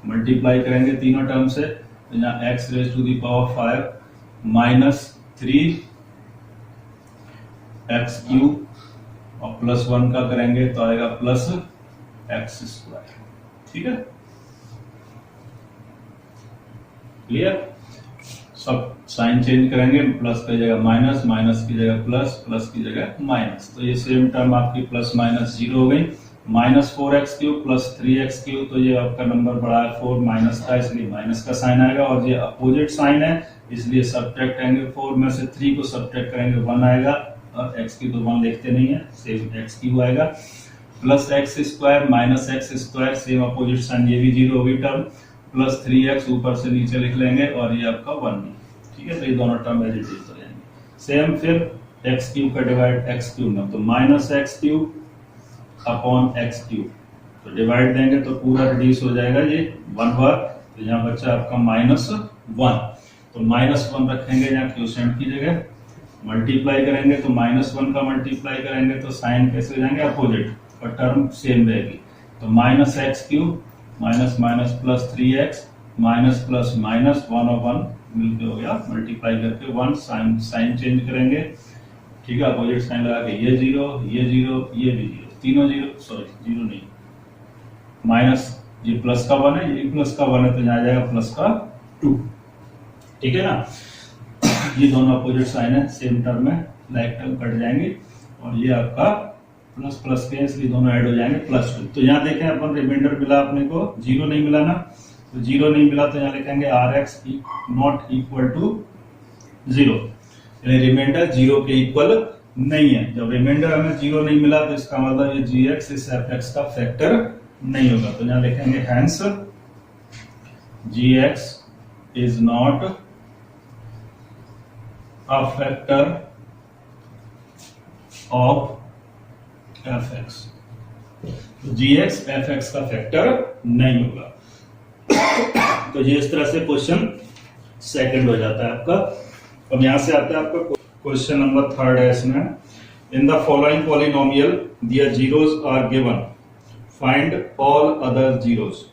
मल्टीप्लाई करेंगे तीनों टर्म से, तो यहाँ x raise to the power 5 minus 3 x cube और प्लस 1 का करेंगे तो आएगा प्लस x स्क्वायर, ठीक है। क्लियर, सब साइन चेंज करेंगे, प्लस की जगह माइनस, माइनस की जगह प्लस, प्लस की जगह माइनस। तो ये सेम टर्म आपकी प्लस माइनस 0 हो गई। Minus 4x cube plus 3x cube, तो ये आपका नंबर बड़ा है 4 माइनस का, इसलिए माइनस का साइन आएगा। और ये अपोजिट साइन है, इसलिए सब्ट्रैक्ट करेंगे, 4 में से 3 को सब्ट्रैक्ट करेंगे 1 आएगा, और x की तो 1 लिखते नहीं है, सेम x क्यूब आएगा। Plus x square minus x square, same opposite sign, ये भी 0 होगी टर्म, प्लस 3x ऊपर से नीचे लिख लेंगे, और ये आपका 1 भी, ठीक है। तो ये दोनों टर्म एज इट इज हो जाएंगे। सेम फिर एक्स क्यूब का डिवाइड एक्स क्यूब में, तो minus x cube upon x cube, तो डिवाइड देंगे तो पूरा रिड्यूस हो जाएगा ये 1 बार, तो यहाँ बच्चा आपका माइनस 1। तो माइनस 1 रखेंगे यहाँ क्वोशिएंट की जगह, मल्टीप्लाई करेंगे तो माइनस 1 का मल्टीप्लाई करेंगे तो साइन कैसे हो जाएंगे अपोजिट, और टर्म सेम रहेगी। तो minus x cube minus minus plus 3x minus plus minus 1 और 1 मिलके हो गया, मल्टीप्लाई करके 1, साइन चेंज करेंगे, ठीक है। अपोजिट साइन लगा के ये 0, ये 0, ये भी 0, तीनों 0, सॉरी 0 नहीं, माइनस ये प्लस का 1 है, ये प्लस का 1 है, तो यहाँ आ जाएगा प्लस का 2, ठीक है ना। ये दोनों अपोजिट साइन है, सेम टर्म में लाइक टर्म कट जाएंगे, और ये आपका प्लस प्लस के, इसलिए दोनों ऐड हो जाएंगे प्लस 2। तो यहाँ देखें अपन रिमाइंडर मिला अपने को, 0 नहीं मिला ना, तो 0 नहीं मिला तो यहाँ लिखेंगे Rx नॉट इक्वल टू 0, यानी रिमाइंडर 0 के इक्वल नहीं है। जब रिमाइंडर हमें 0 नहीं मिला तो इसका मतलब ये gx इस fx का फैक्टर नहीं होगा। तो यहाँ लिखेंगे hence gx is not a factor of fx, तो gx fx का फैक्टर नहीं होगा। तो ये इस तरह से क्वेश्चन सेकंड हो जाता है आपका। अब यहां से आता है आपका क्वेश्चन नंबर थर्ड है, इसमें in the following polynomial their zeros are given, find all other zeros.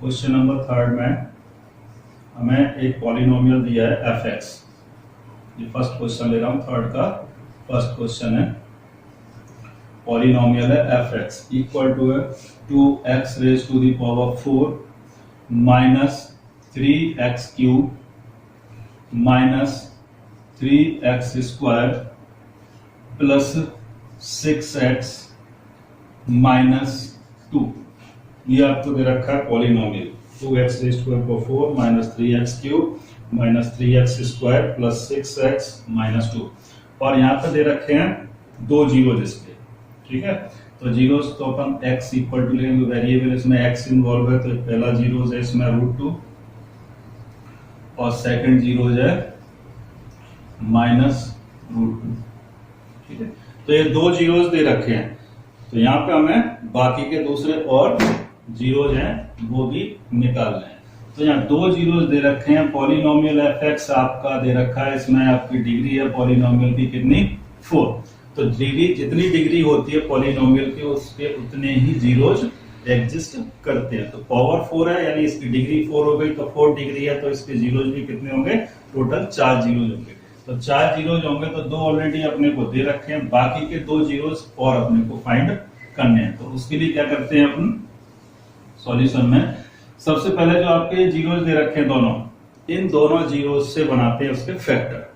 Question number third में हमें एक पॉलिनोमियल दिया है fx, ये फर्स्ट क्वेश्चन ले रहा हूं, थर्ड का फर्स्ट क्वेश्चन है। पॉलिनोमियल है fx equal to 2x raise to the power 4 minus 3x³ minus 3x² plus 6x minus 2। ये आपको दे रखा है polynomial 2x⁴ minus 3x³ minus 3x² plus 6x minus 2। और यहाँ पे दे रखे हैं दो जीरो जिसके, ठीक है। तो जीरोस तो अपन x इक्वल टू लेंगे, वेरिएबल इसमें x इन्वॉल्व है, तो पहला जीरो है इसमें √2 और सेकंड जीरो है माइनस √2, ठीक है। तो ये दो जीरोस दे रखे हैं, तो यहाँ पे हमें बाकी के दूसरे और जीरोज हैं वो भी निकालने हैं। तो यहाँ दो जीरोस दे रखे हैं, पॉलिनोमियल f(x) आपका दे रखा है, इसमें आपकी डिग्री है पॉलिनोमियल की कितनी 4। तो डिग्री जितनी डिग्री होती है पॉलिनोमियल की उसके उतने ही जीरोज एग्जिस्ट करते हैं। तो पावर 4 है यानी इसकी डिग्री 4 हो गई, तो 4 डिग्री है तो इसके जीरोज भी कितने होंगे, टोटल 4 जीरोज होंगे। तो 4 जीरोज होंगे, तो दो ऑलरेडी अपने को दे रखे हैं, बाकी के दो जीरोज और अपने को फाइंड करने हैं। तो उसके लिए क्या करते हैं अपन सॉल्यूशन में, सबसे पहले जो आपके जीरोज दे रखे हैं दोनों, इन दोनों जीरोज से बनाते हैं उसके फैक्टर,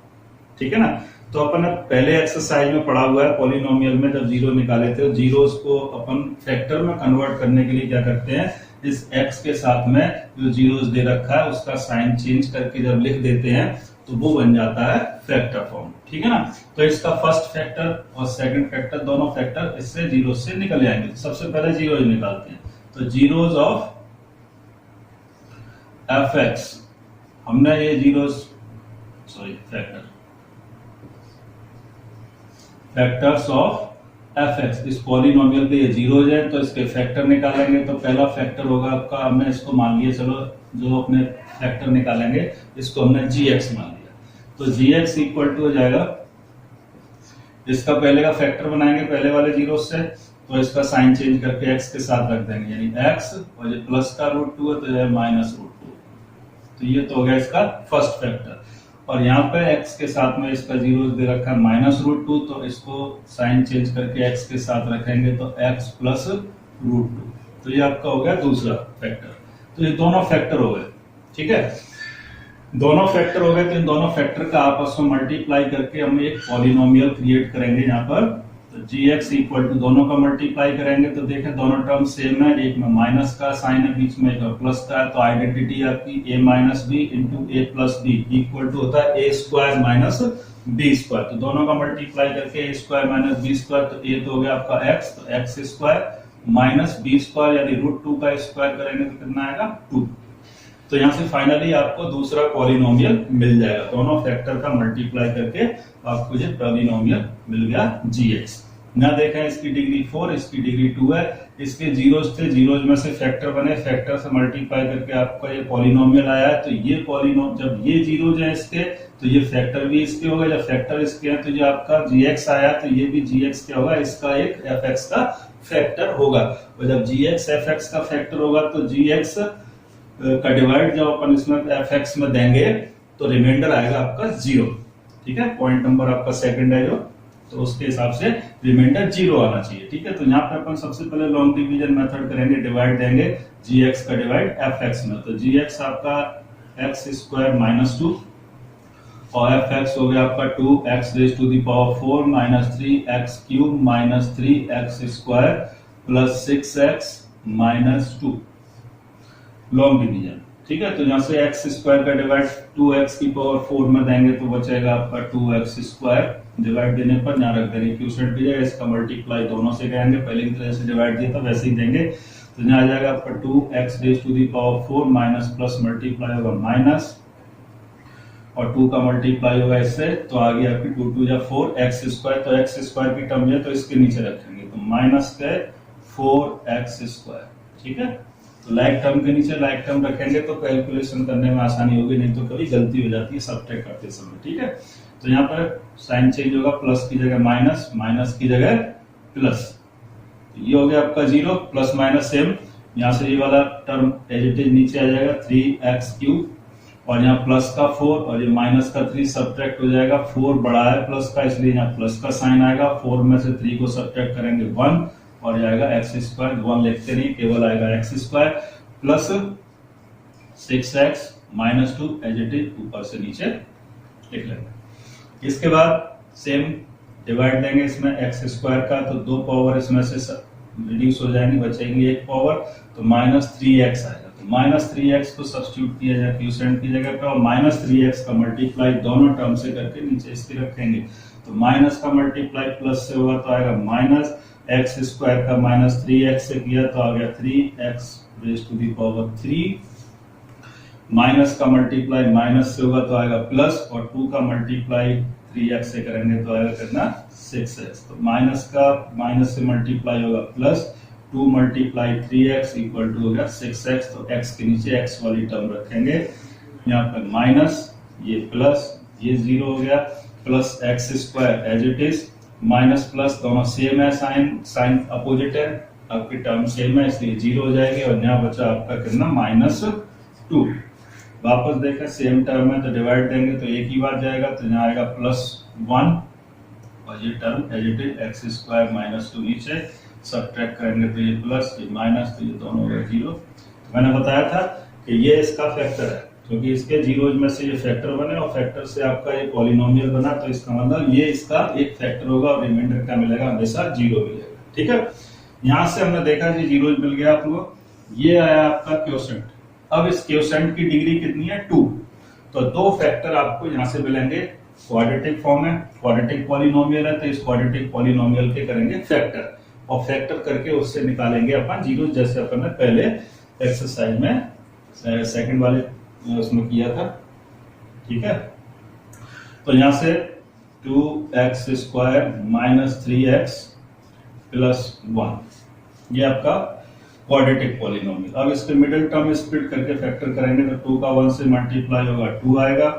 ठीक है ना। तो अपन पहले एक्सरसाइज में पढ़ा हुआ है, पॉलिनोमियल में जब जीरो निकाले थे, जीरोस को अपन फैक्टर में कन्वर्ट करने के लिए क्या करते हैं, इस x के साथ में जो जीरोस दे रखा है उसका साइन चेंज करके जब लिख देते हैं तो वो बन जाता है फैक्टर फॉर्म, ठीक है ना। तो इसका फर्स्ट फैक्टर और सेकंड फैक्टर दोनों फैक्टर इससे जीरो से निकल जाएंगे। तो सबसे पहले जीरोज निकालते हैं, तो जीरोज ऑफ f(x), हमने ये जीरोस फैक्टर्स ऑफ f(x), इस पॉलिनोमियल पे ये जीरोज है तो इसके फैक्टर निकालेंगे। तो पहला फैक्टर होगा आपका, हमने इसको मान लिया, चलो जो अपने फैक्टर निकालेंगे इसको हमने gx मान लिया, तो gx इक्वल टू हो जाएगा, इसका पहले का फैक्टर बनाएंगे पहले वाले जीरो से, तो इसका साइन चेंज करके x के साथ रख देंगे, यानी x और ये प्लस का √2 है तो ये माइनस √2। तो ये तो हो गया इसका फर्स्ट फैक्टर। और यहाँ पे x के साथ में इसका जीरो दे रखा है माइनस √2, तो इसको साइन चेंज करके x के साथ रखेंगे तो x प्लस √2। तो ये आपका हो गया दूसरा फैक्टर। तो ये दोनों फैक्टर हो गए, ठीक है। दोनों फैक्टर हो गए, तो इन दोनों फैक्टर का आपस में मल्टीप्लाई करके हम एक पॉलिनोमियल क्रिएट करेंगे यहाँ पर। तो gx इक्वल टू दोनों का मल्टीप्लाई करेंगे, तो देखें दोनों टर्म सेम है, एक में माइनस का साइन है बीच में, एक में प्लस का है, तो आइडेंटिटी आपकी a minus b into a plus b equal to होता है a² माइनस b²। तो दोनों का मल्टीप्लाई करके a² माइनस b², तो a तो हो गया आपका x, तो x² माइनस b² यानी √2 का स्क्वायर करेंगे तो कितना आएगा 2। तो यहाँ से फाइनली आपको दूसरा पॉलिनोमियल मिल जाएगा, दोनों फैक्टर का मल्टीप्लाई करके आपको ये पॉलिनोमियल मिल गया gx। ना देखें इसकी डिग्री 4, इसकी डिग्री 2 है, इसके जीरोज थे, जीरोज में से फैक्टर बने, फैक्टर से मल्टीप्लाई करके आपका ये पॉलिनोमियल आया है। तो ये जब ये जीरोज है इसके, तो ये फैक्टर भी इसके होगा, जब फैक्टर इसके हैं तो ये आपका gx आया, तो ये भी gx क्या होगा, इसका एक fx का फैक्टर होगा। और जब gx fx का फैक्टर होगा तो gx का डिवाइड जब अपन इसमें fx में देंगे तो रिमाइंडर आएगा आपका 0, ठीक है। पॉइंट नंबर आपका सेकंड है जो, तो उसके हिसाब से रिमाइंडर 0 आना चाहिए, ठीक है। तो यहाँ पे अपन सबसे पहले लॉन्ग डिवीजन मेथड करेंगे, डिवाइड देंगे gx का डिवाइड fx में, तो gx आपका x² माइनस 2 और fx हो गया आपका 2x⁴ minus 3x³ minus 3x² plus 6x minus 2 long division, ठीक है। तो यहाँ से x² का डिवाइड 2x⁴ में देंगे तो बचेगा आपका 2x², डिवाइड देने पर यहाँ रख देंगे क्यूसेंट की जगह, इसका मल्टीप्लाई दोनों से करेंगे, पहले की तरह से डिवाइड दिया था वैसे ही देंगे। तो यहाँ आ जाएगा आपका 2x⁴ माइनस प्लस मल्टीप्लाई होगा माइनस, और 2 का मल्टीप्लाई होगा इससे, तो आ गया आपकी 2 2 4 x², तो x² की टर्म है तो इसके नीचे रखेंगे, तो माइनस के 4x², ठीक है। तो लाइक टर्म के नीचे लाइक टर्म रखेंगे तो कैलकुलेशन करने में आसानी होगी, नहीं तो कभी गलती हो जाती है सब्ट्रैक्ट करते समय, ठीक है। तो यहाँ पर साइन चेंज होगा, प्लस की जगह माइनस, माइनस की जगह प्लस, तो ये हो गया आपका 0, प्लस माइनस सेम, यहाँ से ये वाला टर्म एज इट इज नीचे आ जाएगा 3x³ और यहाँ प्लस का 4 और ये माइनस का 3 सब्ट्रैक्ट हो जाएगा, 4 बड़ा है प्लस का इसलिए यहाँ प्लस का साइन आएगा, 4 में से 3 को सब्ट्रैक्ट करेंगे 1 और ये आएगा x², 1 लिखते नहीं केवल आएगा x² plus 6x -2 as it is ऊपर से नीचे लिख लेंगे। इसके बाद सेम डिवाइड देंगे इसमें एक्स स्क्वायर का, तो 2 पावर इसमें से रिड्यूस हो जाएंगे, बचेंगे 1 पावर, तो -3x आएगा। तो -3x को सब्स्टिट्यूट किया जाए क्यूसेंट की जगह पे, और -3x का मल्टीप्लाई दोनों टर्म से करके नीचे इसके रखेंगे। तो माइनस का मल्टीप्लाई प्लस से होगा तो आएगा माइनस एक्स स्क्वायर का -3x से किया तो आ गया 3x raise to the power 3, minus का मल्टीप्लाई माइनस से होगा तो आएगा प्लस, और 2 का मल्टीप्लाई 3x से करेंगे तो आएगा कितना 6x। तो माइनस का माइनस से मल्टीप्लाई होगा plus, 2 multiply 3x equal to हो गया 6x। तो x के नीचे x वाली टर्म रखेंगे, यहाँ पर माइनस, ये प्लस, ये 0 हो गया, plus x square as it is, minus plus दोनों सेम है, साइन अपोजिट है, आपकी टर्म सेम है इसलिए 0 हो जाएगी, और यहाँ बचा आपका कितना -2। वापस देखें सेम टर्म है तो डिवाइड देंगे तो एक ही बात जाएगा, तो यहाँ आएगा +1, और ये term as it is x square -2 नीचे सब्ट्रैक्ट करेंगे तो ये प्लस, ये माइनस, तो ये दोनों हो गए 0। मैंने बताया था कि ये इसका फैक्टर है, क्योंकि इसके जीरोज में से ये फैक्टर बने और फैक्टर से आपका ये पॉलिनोमियल बना, तो इसका मतलब ये इसका एक फैक्टर होगा और रिमाइंडर क्या मिलेगा, हमेशा 0 मिलेगा। ठीक है, यहां से हमने देखा जी जीरोज मिल गया आप लोग, ये आया आपका क्वोशेंट। अब इस क्वोशेंट की डिग्री कितनी है 2, तो 2 फैक्टर आपको यहां से मिलेंगे, क्वाड्रेटिक फॉर्म है, क्वाड्रेटिक पॉलिनोमियल है, तो इस क्वाड्रेटिक पॉलिनोमियल के करेंगे फैक्टर, और फैक्टर करके उससे निकालेंगे अपन जीरो, जैसे अपन ने पहले एक्सरसाइज में सेकंड वाले उसमें किया था। ठीक है, तो यहां से 2x स्क्वायर -3x + 1, ये आपका क्वाड्रेटिक पॉलिनोमियल। अब इसके मिडिल टर्म स्प्लिट करके फैक्टर करेंगे तो 2 का 1 से मल्टीप्लाई होगा 2 आएगा,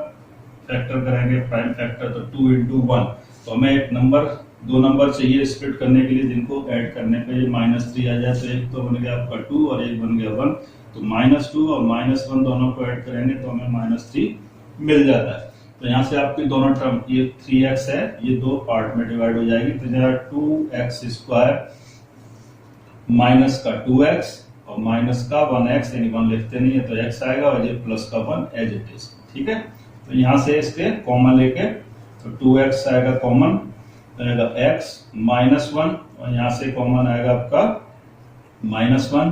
फैक्टर करेंगे प्राइम फैक्टर तो 2 × 1, तो हमें एक नंबर, 2 नंबर चाहिए स्प्लिट करने के लिए, जिनको ऐड करने पे ये -3 आ जाए, तो एक तो बन गया आपका 2 और एक बन गया 1, तो -2 और -1 दोनों को ऐड करेंगे तो हमें -3 मिल जाता है। तो यहाँ से आपकी दोनों टर्म, ये 3x है, ये 2 पार्ट में डिवाइड हो जाएगी, तो जरा 2x स्क्वायर माइनस का 2x और माइनस का 1x, यानी 1 लिखते नहीं है तो x आएगा, और ये प्लस का 1 एज इट इज। ठीक है, तो यहाँ से इसके कॉमन लेके तो 2x आएगा कॉमन, आएगा x -1, और यहाँ से कॉमन आएगा आपका -1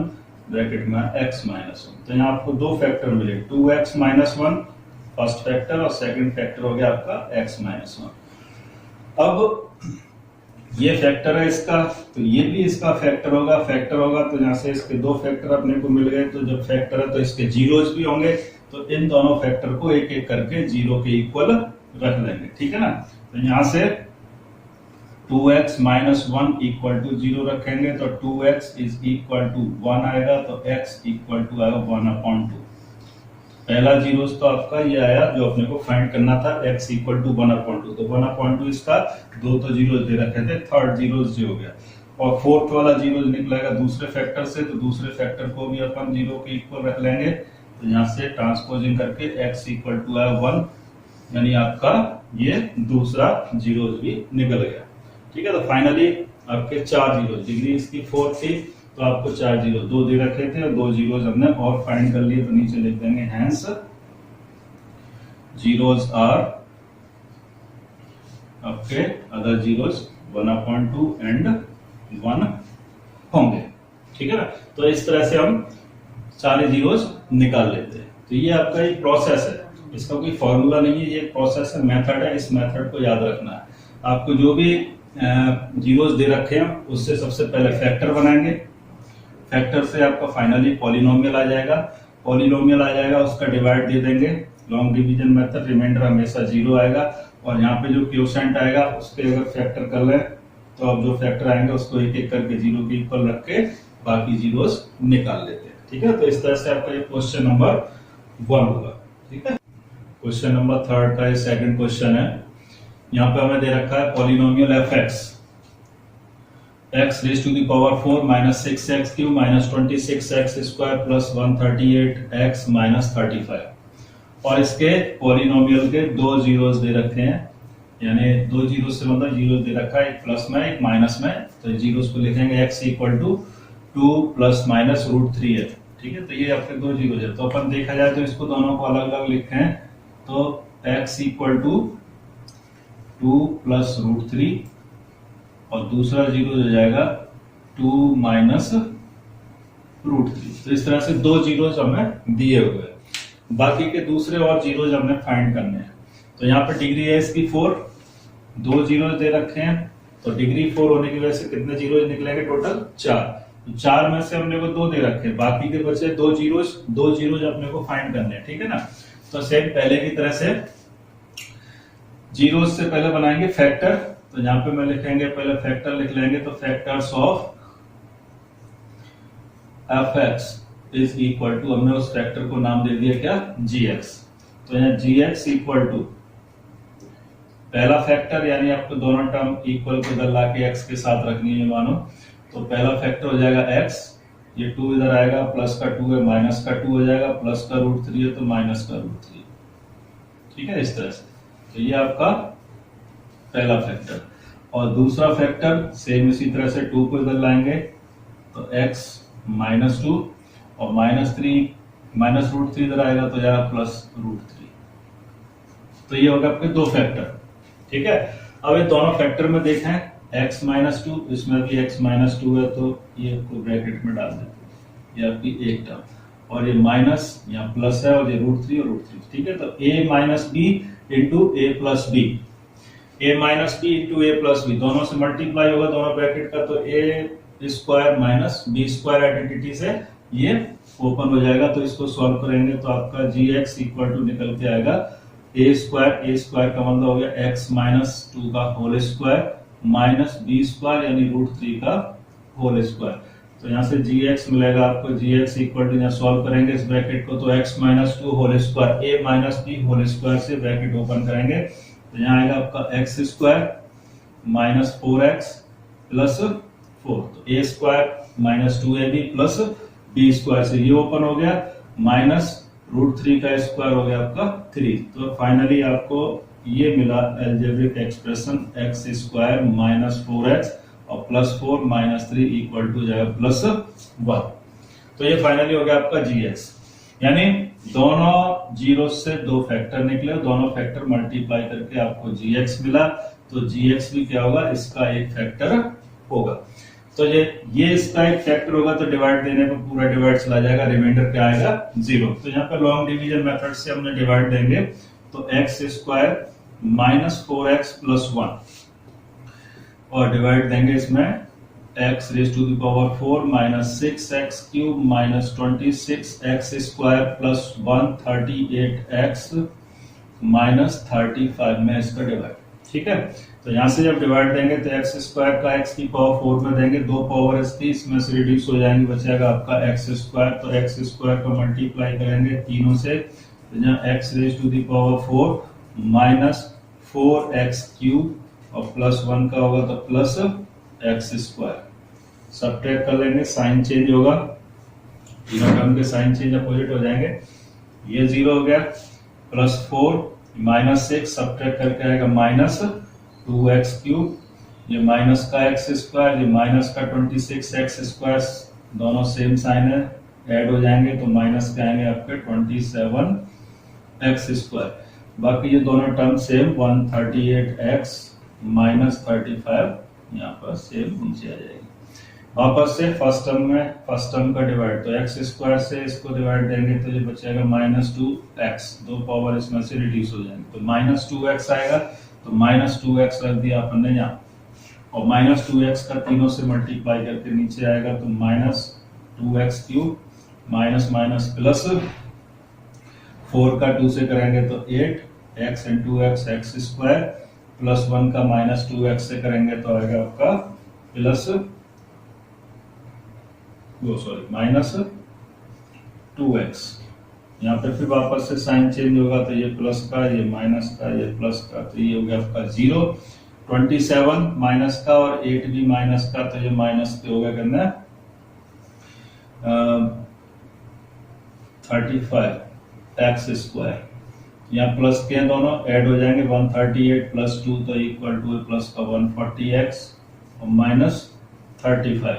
ब्रैकेट में x -1। तो यहाँ आपको 2 फैक्टर मिले, 2x -1 फर्स्ट फैक्टर, और सेकंड फैक्टर हो गया आपका x -1। अब ये फैक्टर है इसका, तो ये भी इसका फैक्टर होगा, तो यहाँ से इसके 2 फैक्टर अपने को मिल गए, तो जब फैक्टर है तो इसके जीरोज भी होंगे, तो इन दोनों फैक्टर को एक एक करके 0 के इक्वल रख लेंगे। ठीक है ना, तो यहाँ से 2x -1 = 0 रखेंगे, तो 2x = 1 आएगा, तो x = आएगा 1/2। पहला जीरोस तो आपका ये आया जो अपने को फाइंड करना था, x = 1/2, तो 1/2 इसका 2 तो जीरो दे रखे थे, थर्ड जीरो जो हो गया, और फोर्थ वाला जीरो निकलेगा दूसरे फैक्टर से, तो दूसरे फैक्टर को भी अपन 0 के इक्वल रख लेंगे, तो यहाँ से ट्रांसपोजिंग करके x = 1, यानी आपका ये दूसरा जीरो भी निकल गया। ठीक है, तो फाइनली आपके 4 जीरो, डिग्री इसकी 4 थी तो आपको 4 जीरो, 2 दे रखे थे और 2 जीरोज हमने और फाइंड कर लिए, तो नीचे लिख देंगे हैंस जीरोज आर आपके अदर जीरोज 1/2 एंड 1 होंगे। ठीक है ना, तो इस तरह से हम सारे जीरोज निकाल लेते हैं। तो ये आपका एक प्रोसेस है, इसका कोई फॉर्मूला नहीं है, ये प्रोसेस है, मेथड है, इस मेथड को याद रखना है। आपको जो भी जीरोज दे रखे हैं उससे सबसे पहले फैक्टर बनाएंगे, फैक्टर से आपका फाइनली पॉलिनोमियल आ जाएगा, उसका डिवाइड दे देंगे, लॉन्ग डिवीजन मेथड, रिमाइंडर हमेशा 0 आएगा, और यहाँ पे जो क्वोशेंट आएगा उसके अगर फैक्टर कर लें तो अब जो फैक्टर आएंगे उसको एक एक करके 0 के इक्वल रख के बाकी जीरोस निकाल लेते हैं। ठीक है, तो इस तरह से आपका ये क्वेश्चन नंबर 1 होगा। ठीक है, क्वेश्चन नंबर 3 का ये सेकंड क्वेश्चन है। यहाँ पे हमें दे रखा है polynomial fx x raised to the power 4 -6x³ -26x² + 138x -35, और इसके पॉलिनोमियल के 2 जीरोस दे रखे हैं, यानी 2 जीरो से मतलब जीरो दे रखा है, एक प्लस में एक माइनस में, तो जीरोस को लिखेंगे x = 2 ± √3 है। ठीक है, तो ये आपके दो जीरो है। तो अपन देखा जाए तो इसको दोनों को अलग अलग लिखे हैं, तो x equal to 2 plus root 3 और दूसरा जीरो हो जाएगा 2 माइनस रूट 3। तो इस तरह से दो जीरोज हमें दिए हुए हैं, बाकी के दूसरे और जीरोज हमें फाइंड करने हैं। तो यहाँ पे डिग्री है इसकी 4, दो जीरो दे रखे हैं, तो डिग्री 4 होने की वजह से कितने जीरो निकलेंगे टोटल 4। तो 4 में से हमने को 2 दे रखे हैं, बाकी के बचे दो जीरोज अपने को फाइंड करने हैं, ठीक है ना। तो सेम पहले की तरह से जीरोज से पहले बनाएंगे फैक्टर। तो यहाँ पे मैं लिखेंगे, पहले फैक्टर लिख लेंगे, तो factors of f x is equal to, हमने उस फैक्टर को नाम दे दिया क्या, जी एक्स। तो यहाँ जी एक्स इक्वल टू पहला फैक्टर, यानी आपको दोनों टर्म इक्वल को इधर लाके एक्स के साथ रखनी है मानो, तो पहला फैक्टर हो जाएगा एक्स, ये 2 इधर आएगा, प्लस का 2 है माइनस का 2 हो जाएगा, प्लस का रूट 3 है तो माइनस का रूट 3, ठीक है, इस तरह से। तो ये आपका पहला फैक्टर। और दूसरा फैक्टर सेम इसी तरह से 2 को इधर लाएंगे, तो x माइनस 2 और माइनस रूट 3 इधर आएगा तो जाएगा प्लस रूट 3। तो ये होगा आपके दो फैक्टर, ठीक है। अब ये दोनों फैक्टर में देखें, x माइनस 2, इसमें भी x माइनस 2 है तो ये को ब्रैकेट में डाल देते हैं, ये आपकी एक टर्म, और ये माइनस यहाँ प्लस है, और ये रूट 3 और रूट 3, ठीक है। तो a minus b into a plus b, a minus b into a plus b, दोनों से मल्टीप्लाई होगा दोनों ब्रैकेट का, तो a square minus b square identity से ये ओपन हो जाएगा। तो इसको सॉल्व करेंगे तो आपका जी एक्स इक्वल टू निकल के आएगा ए स्क्वायर का मतलब हो गया एक्स माइनस 2 का whole square minus b square यानी रूट 3 का होल स्क्वायर। तो यहाँ से जी एक्स मिलेगा आपको, जी एक्स इक्वल टू, यहाँ सॉल्व करेंगे इस ब्रैकेट को, तो एक्स माइनस 2 होल स्क्वायर ए माइनस बी होल स्क्वायर से ब्रैकेट ओपन करेंगे, तो यहाँ आएगा आपका x square minus 4x plus 4, तो a square minus 2ab plus b square से ये ओपन हो गया, माइनस रूट 3 का स्क्वायर हो गया आपका 3। तो फाइनली आपको ये मिला algebraic expression x square minus 4x और प्लस 4 माइनस 3 इक्वल टू जाएगा प्लस 1। तो ये फाइनली हो गया आपका जी एक्स, यानी दोनों जीरो से दो फैक्टर निकले, दोनों फैक्टर मल्टीप्लाई करके आपको जी एक्स मिला। तो जी एक्स भी क्या होगा, इसका एक फैक्टर होगा। तो ये इसका एक फैक्टर होगा, तो डिवाइड देने पर पूरा डिवाइड चला जाएगा, रिमाइंडर क्या आएगा 0। तो यहाँ पे लॉन्ग डिवीजन मेथड से हमने डिवाइड देंगे, तो x square minus 4x plus 1 और डिवाइड देंगे इसमें x raise to the power 4 minus 6x cube minus 26x square plus 1 38x minus 35 में इसका डिवाइड, ठीक है। तो यहाँ से जब डिवाइड देंगे तो एक्स स्क्वायर का एक्स की पावर 4 में देंगे, दो पावर इसकी इसमें से रिड्यूस हो जाएंगे, बचेगा आपका एक्स स्क्वायर। तो एक्स स्क्वायर को मल्टीप्लाई करेंगे तीनों से, तो यहाँ x raise to the power 4 minus 4x cube और प्लस 1 का होगा तो प्लस एक्स स्क्वायर। सब्ट्रैक्ट कर लेंगे, साइन चेंज होगा, तीनों टर्म के साइन चेंज अपोजिट हो जाएंगे, ये 0 हो गया, प्लस 4 माइनस 6 सब्ट्रैक्ट करके आएगा माइनस 2x क्यूब, ये माइनस का एक्स स्क्वायर, ये माइनस का 26x स्क्वायर, दोनों सेम साइन है, ऐड हो जाएंगे तो माइनस के आएंगे आपके 27x स्क्वायर। बाकी ये दोनों टर्म सेम 138x माइनस 35 यहाँ पर सेम नीचे आ जाएगी। वापस से फर्स्ट टर्म का डिवाइड, तो एक्स स्क्वायर से इसको डिवाइड देंगे तो ये बचेगा माइनस 2x, दो पावर इसमें से रिड्यूस हो जाएंगे, तो माइनस 2x आएगा, तो माइनस 2x रख दिया अपन ने यहाँ, और माइनस 2x का तीनों से मल्टीप्लाई करके नीचे आएगा, तो minus 2x cube minus minus plus 4 का 2 से करेंगे तो 8x into x square plus 1 का माइनस 2x से करेंगे तो आएगा आपका प्लस माइनस 2x। यहाँ पे फिर वापस से साइन चेंज होगा, तो ये प्लस का, ये माइनस का, ये प्लस का, तो ये हो गया आपका 0। 27 माइनस का और 8 भी माइनस का, तो ये माइनस के हो गया करना 35x स्क्वायर। यहाँ प्लस के दोनों ऐड हो जाएंगे, 138 प्लस 2 तो इक्वल टू प्लस का 140x और माइनस 35।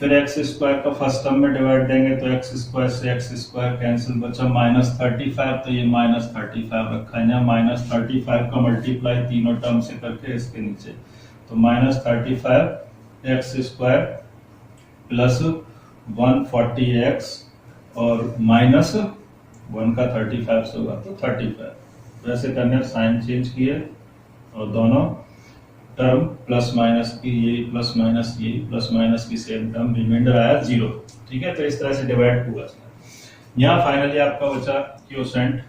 फिर एक्स स्क्वायर का फर्स्ट टर्म में डिवाइड देंगे तो एक्स स्क्वायर से एक्स स्क्वायर कैंसिल, बचा -35, तो ये -35 रखा है यहाँ, -35 का मल्टीप्लाई तीनों टर्म से करके इसके नीचे, तो -35 एक्स स्क्वायर प्लस 140x और -1 का 35 से होगा तो 35, तो ऐसे करने साइन चेंज किए और दोनों टर्म प्लस माइनस की, ये प्लस माइनस ये प्लस माइनस की सेम टर्म, रिमाइंडर आया 0। ठीक है, तो इस तरह से डिवाइड हुआ। यहाँ फाइनली आपका बचा quotient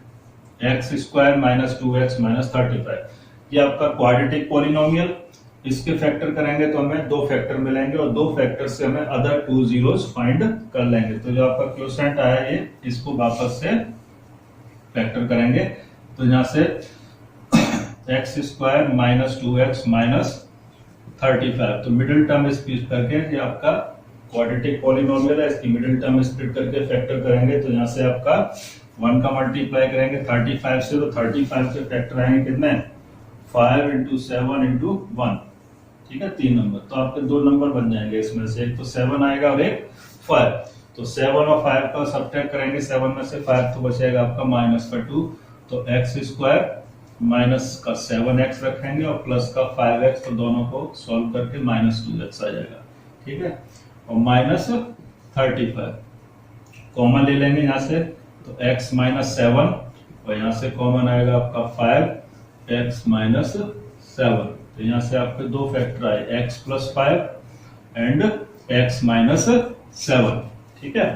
x square minus 2x minus 35, ये आपका क्वाड्रेटिक पॉलिनोमियल, इसके फैक्टर करेंगे तो हमें 2 फैक्टर मिलेंगे और 2 फैक्टर से हमें अदर 2 जीरोस फाइंड कर लेंगे। तो जो आपका क्वोशेंट आया ये, इसको वापस से फैक्टर करेंगे, तो यहाँ से x square minus 2x minus 35, तो मिडिल टर्म स्प्लिट करके, ये आपका क्वाड्रेटिक पॉलिनोमियल है, इसकी मिडिल टर्म स्प्लिट करके फैक्टर करेंगे, तो यहाँ से आपका 1 का मल्टीप्लाई करेंगे 35 से, तो 35 के फैक्टर आएंगे कितने, 5 × 7 × 1। ठीक है, 3 नंबर, तो आपके 2 नंबर बन जाएंगे इसमें से, एक तो 7 आएगा और एक 5, तो 7 और 5 का सब्ट्रैक्ट करेंगे, 7 में से 5 तो बचेगा आपका -2, तो एक्स स्क्वायर माइनस का 7x रखेंगे और प्लस का 5x, तो दोनों को सॉल्व करके -2x आ जाएगा। ठीक है, और -35 कॉमन ले लेंगे यहाँ से, तो x -7 और यहाँ से कॉमन आएगा आपका 5x -7, तो यहाँ से आपके 2 फैक्टर आए, x + 5 एंड x -7। ठीक है,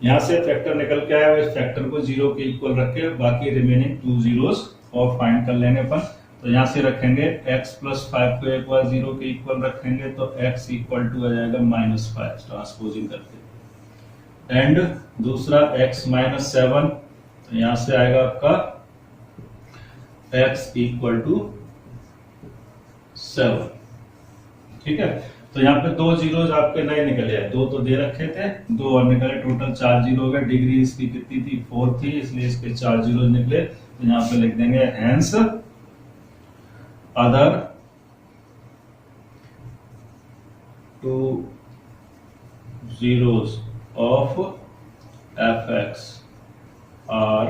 यहाँ से फैक्टर निकल के आया, इस फैक्टर को 0 के इक्वल रख के बाकी रिमेनिंग 2 जीरोस और फाइंड कर लेंगे अपन। तो यहाँ से रखेंगे x + 5 को एक बार 0 के इक्वल रखेंगे, तो x = आ जाएगा -5 ट्रांसपोजिंग करके, एंड दूसरा x -7, तो यहाँ से आएगा आपका x = 7। ठीक है, तो यहाँ पे 2 जीरोज आपके नहीं निकले हैं, 2 तो दे रखे थे, 2 और निकले, टोटल 4 जीरो हो गए। डिग्री इसकी कितनी थी, 4 थी, इसलिए इसके 4 जीरोज निकले, तो यहाँ पे लिख देंगे hence other 2 zeros of fx are,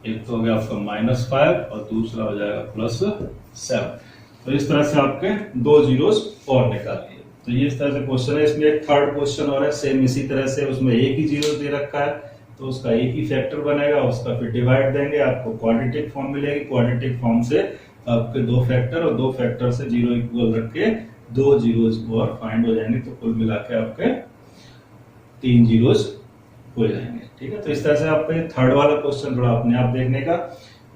एक तो हो गया आपका -5 और दूसरा हो जाएगा +7। तो इस तरह से आपके 2 जीरोस और निकाल लिए। तो ये इस तरह से क्वेश्चन है। इसमें एक थर्ड क्वेश्चन और है सेम इसी तरह से, उसमें एक ही जीरो दे रखा है, तो उसका एक ही फैक्टर बनेगा, उसका फिर डिवाइड देंगे, आपको क्वाड्रेटिक फॉर्म मिलेगी, क्वाड्रेटिक फॉर्म से आपके 2 फैक्टर और 2 फैक्टर से 0 इक्वल रख के 2 जीरोस और फाइंड हो जाएंगे, तो कुल मिला के आपके 3 जीरोस हो जाएंगे। ठीक है, तो इस तरह से आपका थर्ड वाला क्वेश्चन थोड़ा अपने आप देखने का,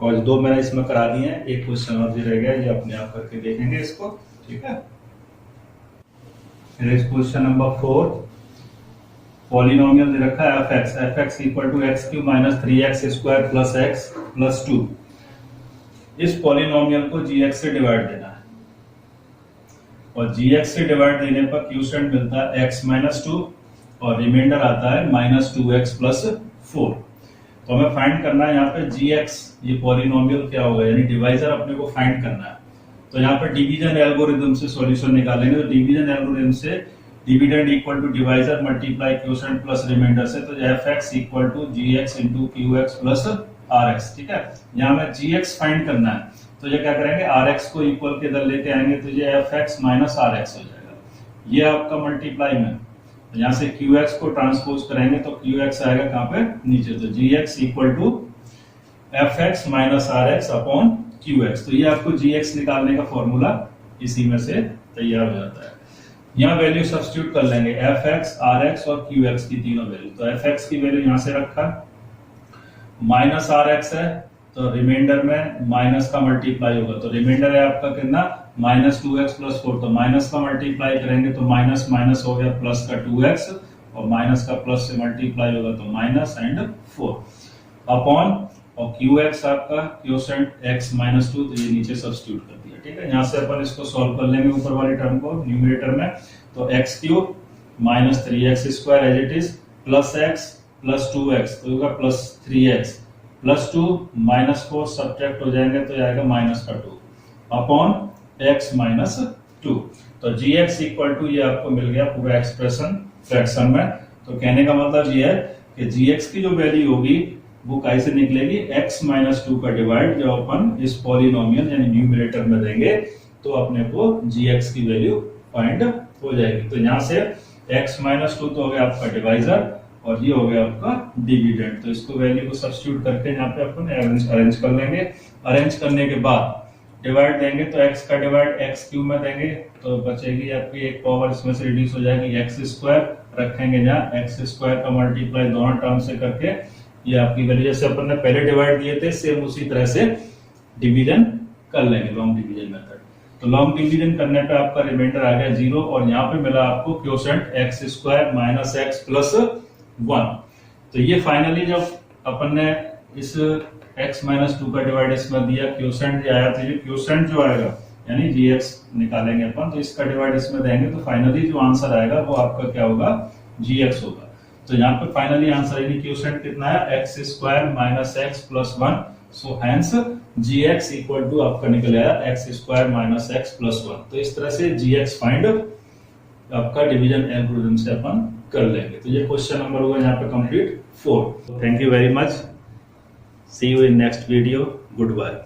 और 2 मैंने इसमें करा दिए हैं, एक क्वेश्चन और भी रह गया, ये अपने आप करके देखेंगे इसको। ठीक है, क्वेश्चन नंबर 4, पॉलिनोमियल दे रखा है fx = x³ - 3x² + x + 2। इस पॉलिनोमियल को gx से डिवाइड देना है, और gx से डिवाइड देने पर क्वोशिएंट मिलता है x - 2 और रिमाइंडर आता है -2x + 4। तो हमें फाइंड करना है यहाँ पे gx, ये पॉलिनोमियल क्या होगा, यानी डिवाइजर अपने को फाइंड करना है। तो यहाँ पे डिवीजन एल्गोरिथम से सॉल्यूशन निकालेंगे, तो डिवीजन एल्गोरिथम से dividend equal to divisor multiply quotient plus remainder से, तो fx = gx × qx + rx। ठीक है, यहाँ में gx फाइंड करना है, तो ये क्या करेंगे, rx को इक्वल के इधर लेके आएंगे, तो ये fx - rx हो जाएगा, ये आपका मल्टीप्लाई में, तो यहाँ से qx को ट्रांसपोज करेंगे, तो qx आएगा कहाँ पे, नीचे, तो gx = fx - rx upon qx। तो ये आपको gx निकालने का फॉर्मूला इसी में से तैयार हो जाता है। यहाँ वैल्यू सब्स्टिट्यूट कर लेंगे, fx, rx और qx की तीनों वैल्यू। तो fx की वैल्यू यहाँ से रखा, -rx है, तो रिमाइंडर में माइनस का मल्टीप्लाई होगा, तो रिमाइंडर है आपका कितना, -2x + 4, तो माइनस का मल्टीप्लाई करेंगे तो माइनस माइनस हो गया, प्लस का 2x और माइनस का प्लस से मल्टीप्लाई होगा तो माइनस एंड 4 अपॉन, और qx आपका क्वोशिएंट x - 2, तो ये नीचे सब्स्टिट्यूट कर दिया। ठीक है, यहाँ से अपन इसको सॉल्व कर लेंगे ऊपर वाली टर्म को न्यूमरेटर में, तो x³ - 3x² as it is, plus x + 2x, तो होगा +3x + 2 - 4 सब्ट्रैक्ट हो जाएंगे, तो आएगा -2 अपॉन x - 2। तो gx = ये आपको मिल गया पूरा एक्सप्रेशन फ्रैक्शन में। तो कहने का मतलब ये है कि gx की जो वैल्यू होगी वो कैसे निकलेगी, x माइनस 2 का डिवाइड जो अपन इस पॉलिनोमियल यानी न्यूमरेटर में देंगे तो अपने को gx की वैल्यू फाइंड हो जाएगी। तो यहाँ से x माइनस 2 तो हो गया आपका डिवाइजर और ये हो गया आपका डिविडेंड। तो इसको वैल्यू को सब्स्टिट्यूट करके यहाँ पे अपन अरेंज कर लेंगे। अरेंज करने के बाद डिवाइड देंगे तो x का डिवाइड x क्यूब में देंगे तो बचेगी आपकी एक पावर, इसमें से रिड्यूस हो जाएगी x स्क्वायर, रखेंगे जहाँ x स्क्वायर का मल्टीप्लाई दोनों टर्म से करके ये आपकी वैल्यू जैसे अपन ने पहले डिवाइड दिए थे सेम उसी तरह से डिवीजन कर लेंगे लॉन्ग डिवीजन मेथड। तो लॉन्ग डिवीजन करने पे आपका रिमाइंडर आ गया 0 और यहाँ पे मिला आपको quotient x square minus x plus 1। तो ये फाइनली जब अपन ने इस x माइनस 2 का डिवाइड इसमें दिया, क्वोशंट जो आया तो ये क्वोशंट जो आएगा यानी gx निकालेंगे अपन, तो इसका डिवाइड इसमें देंगे तो फाइनली जो आंसर आएगा वो आपका क्या होगा, gx होगा। तो यहाँ पे फाइनली आंसर यानी क्वोशंट कितना है, x square minus x plus 1। So hence gx equal to आपका निकल आया x square minus x plus 1। तो इस तरह से gx फाइंड आपका डिवीजन एल्गोरिथम से अपन कर लेंगे। तो ये क्वेश्चन नंबर होगा यहाँ पे complete 4। Thank you very much, see you in next video, good bye.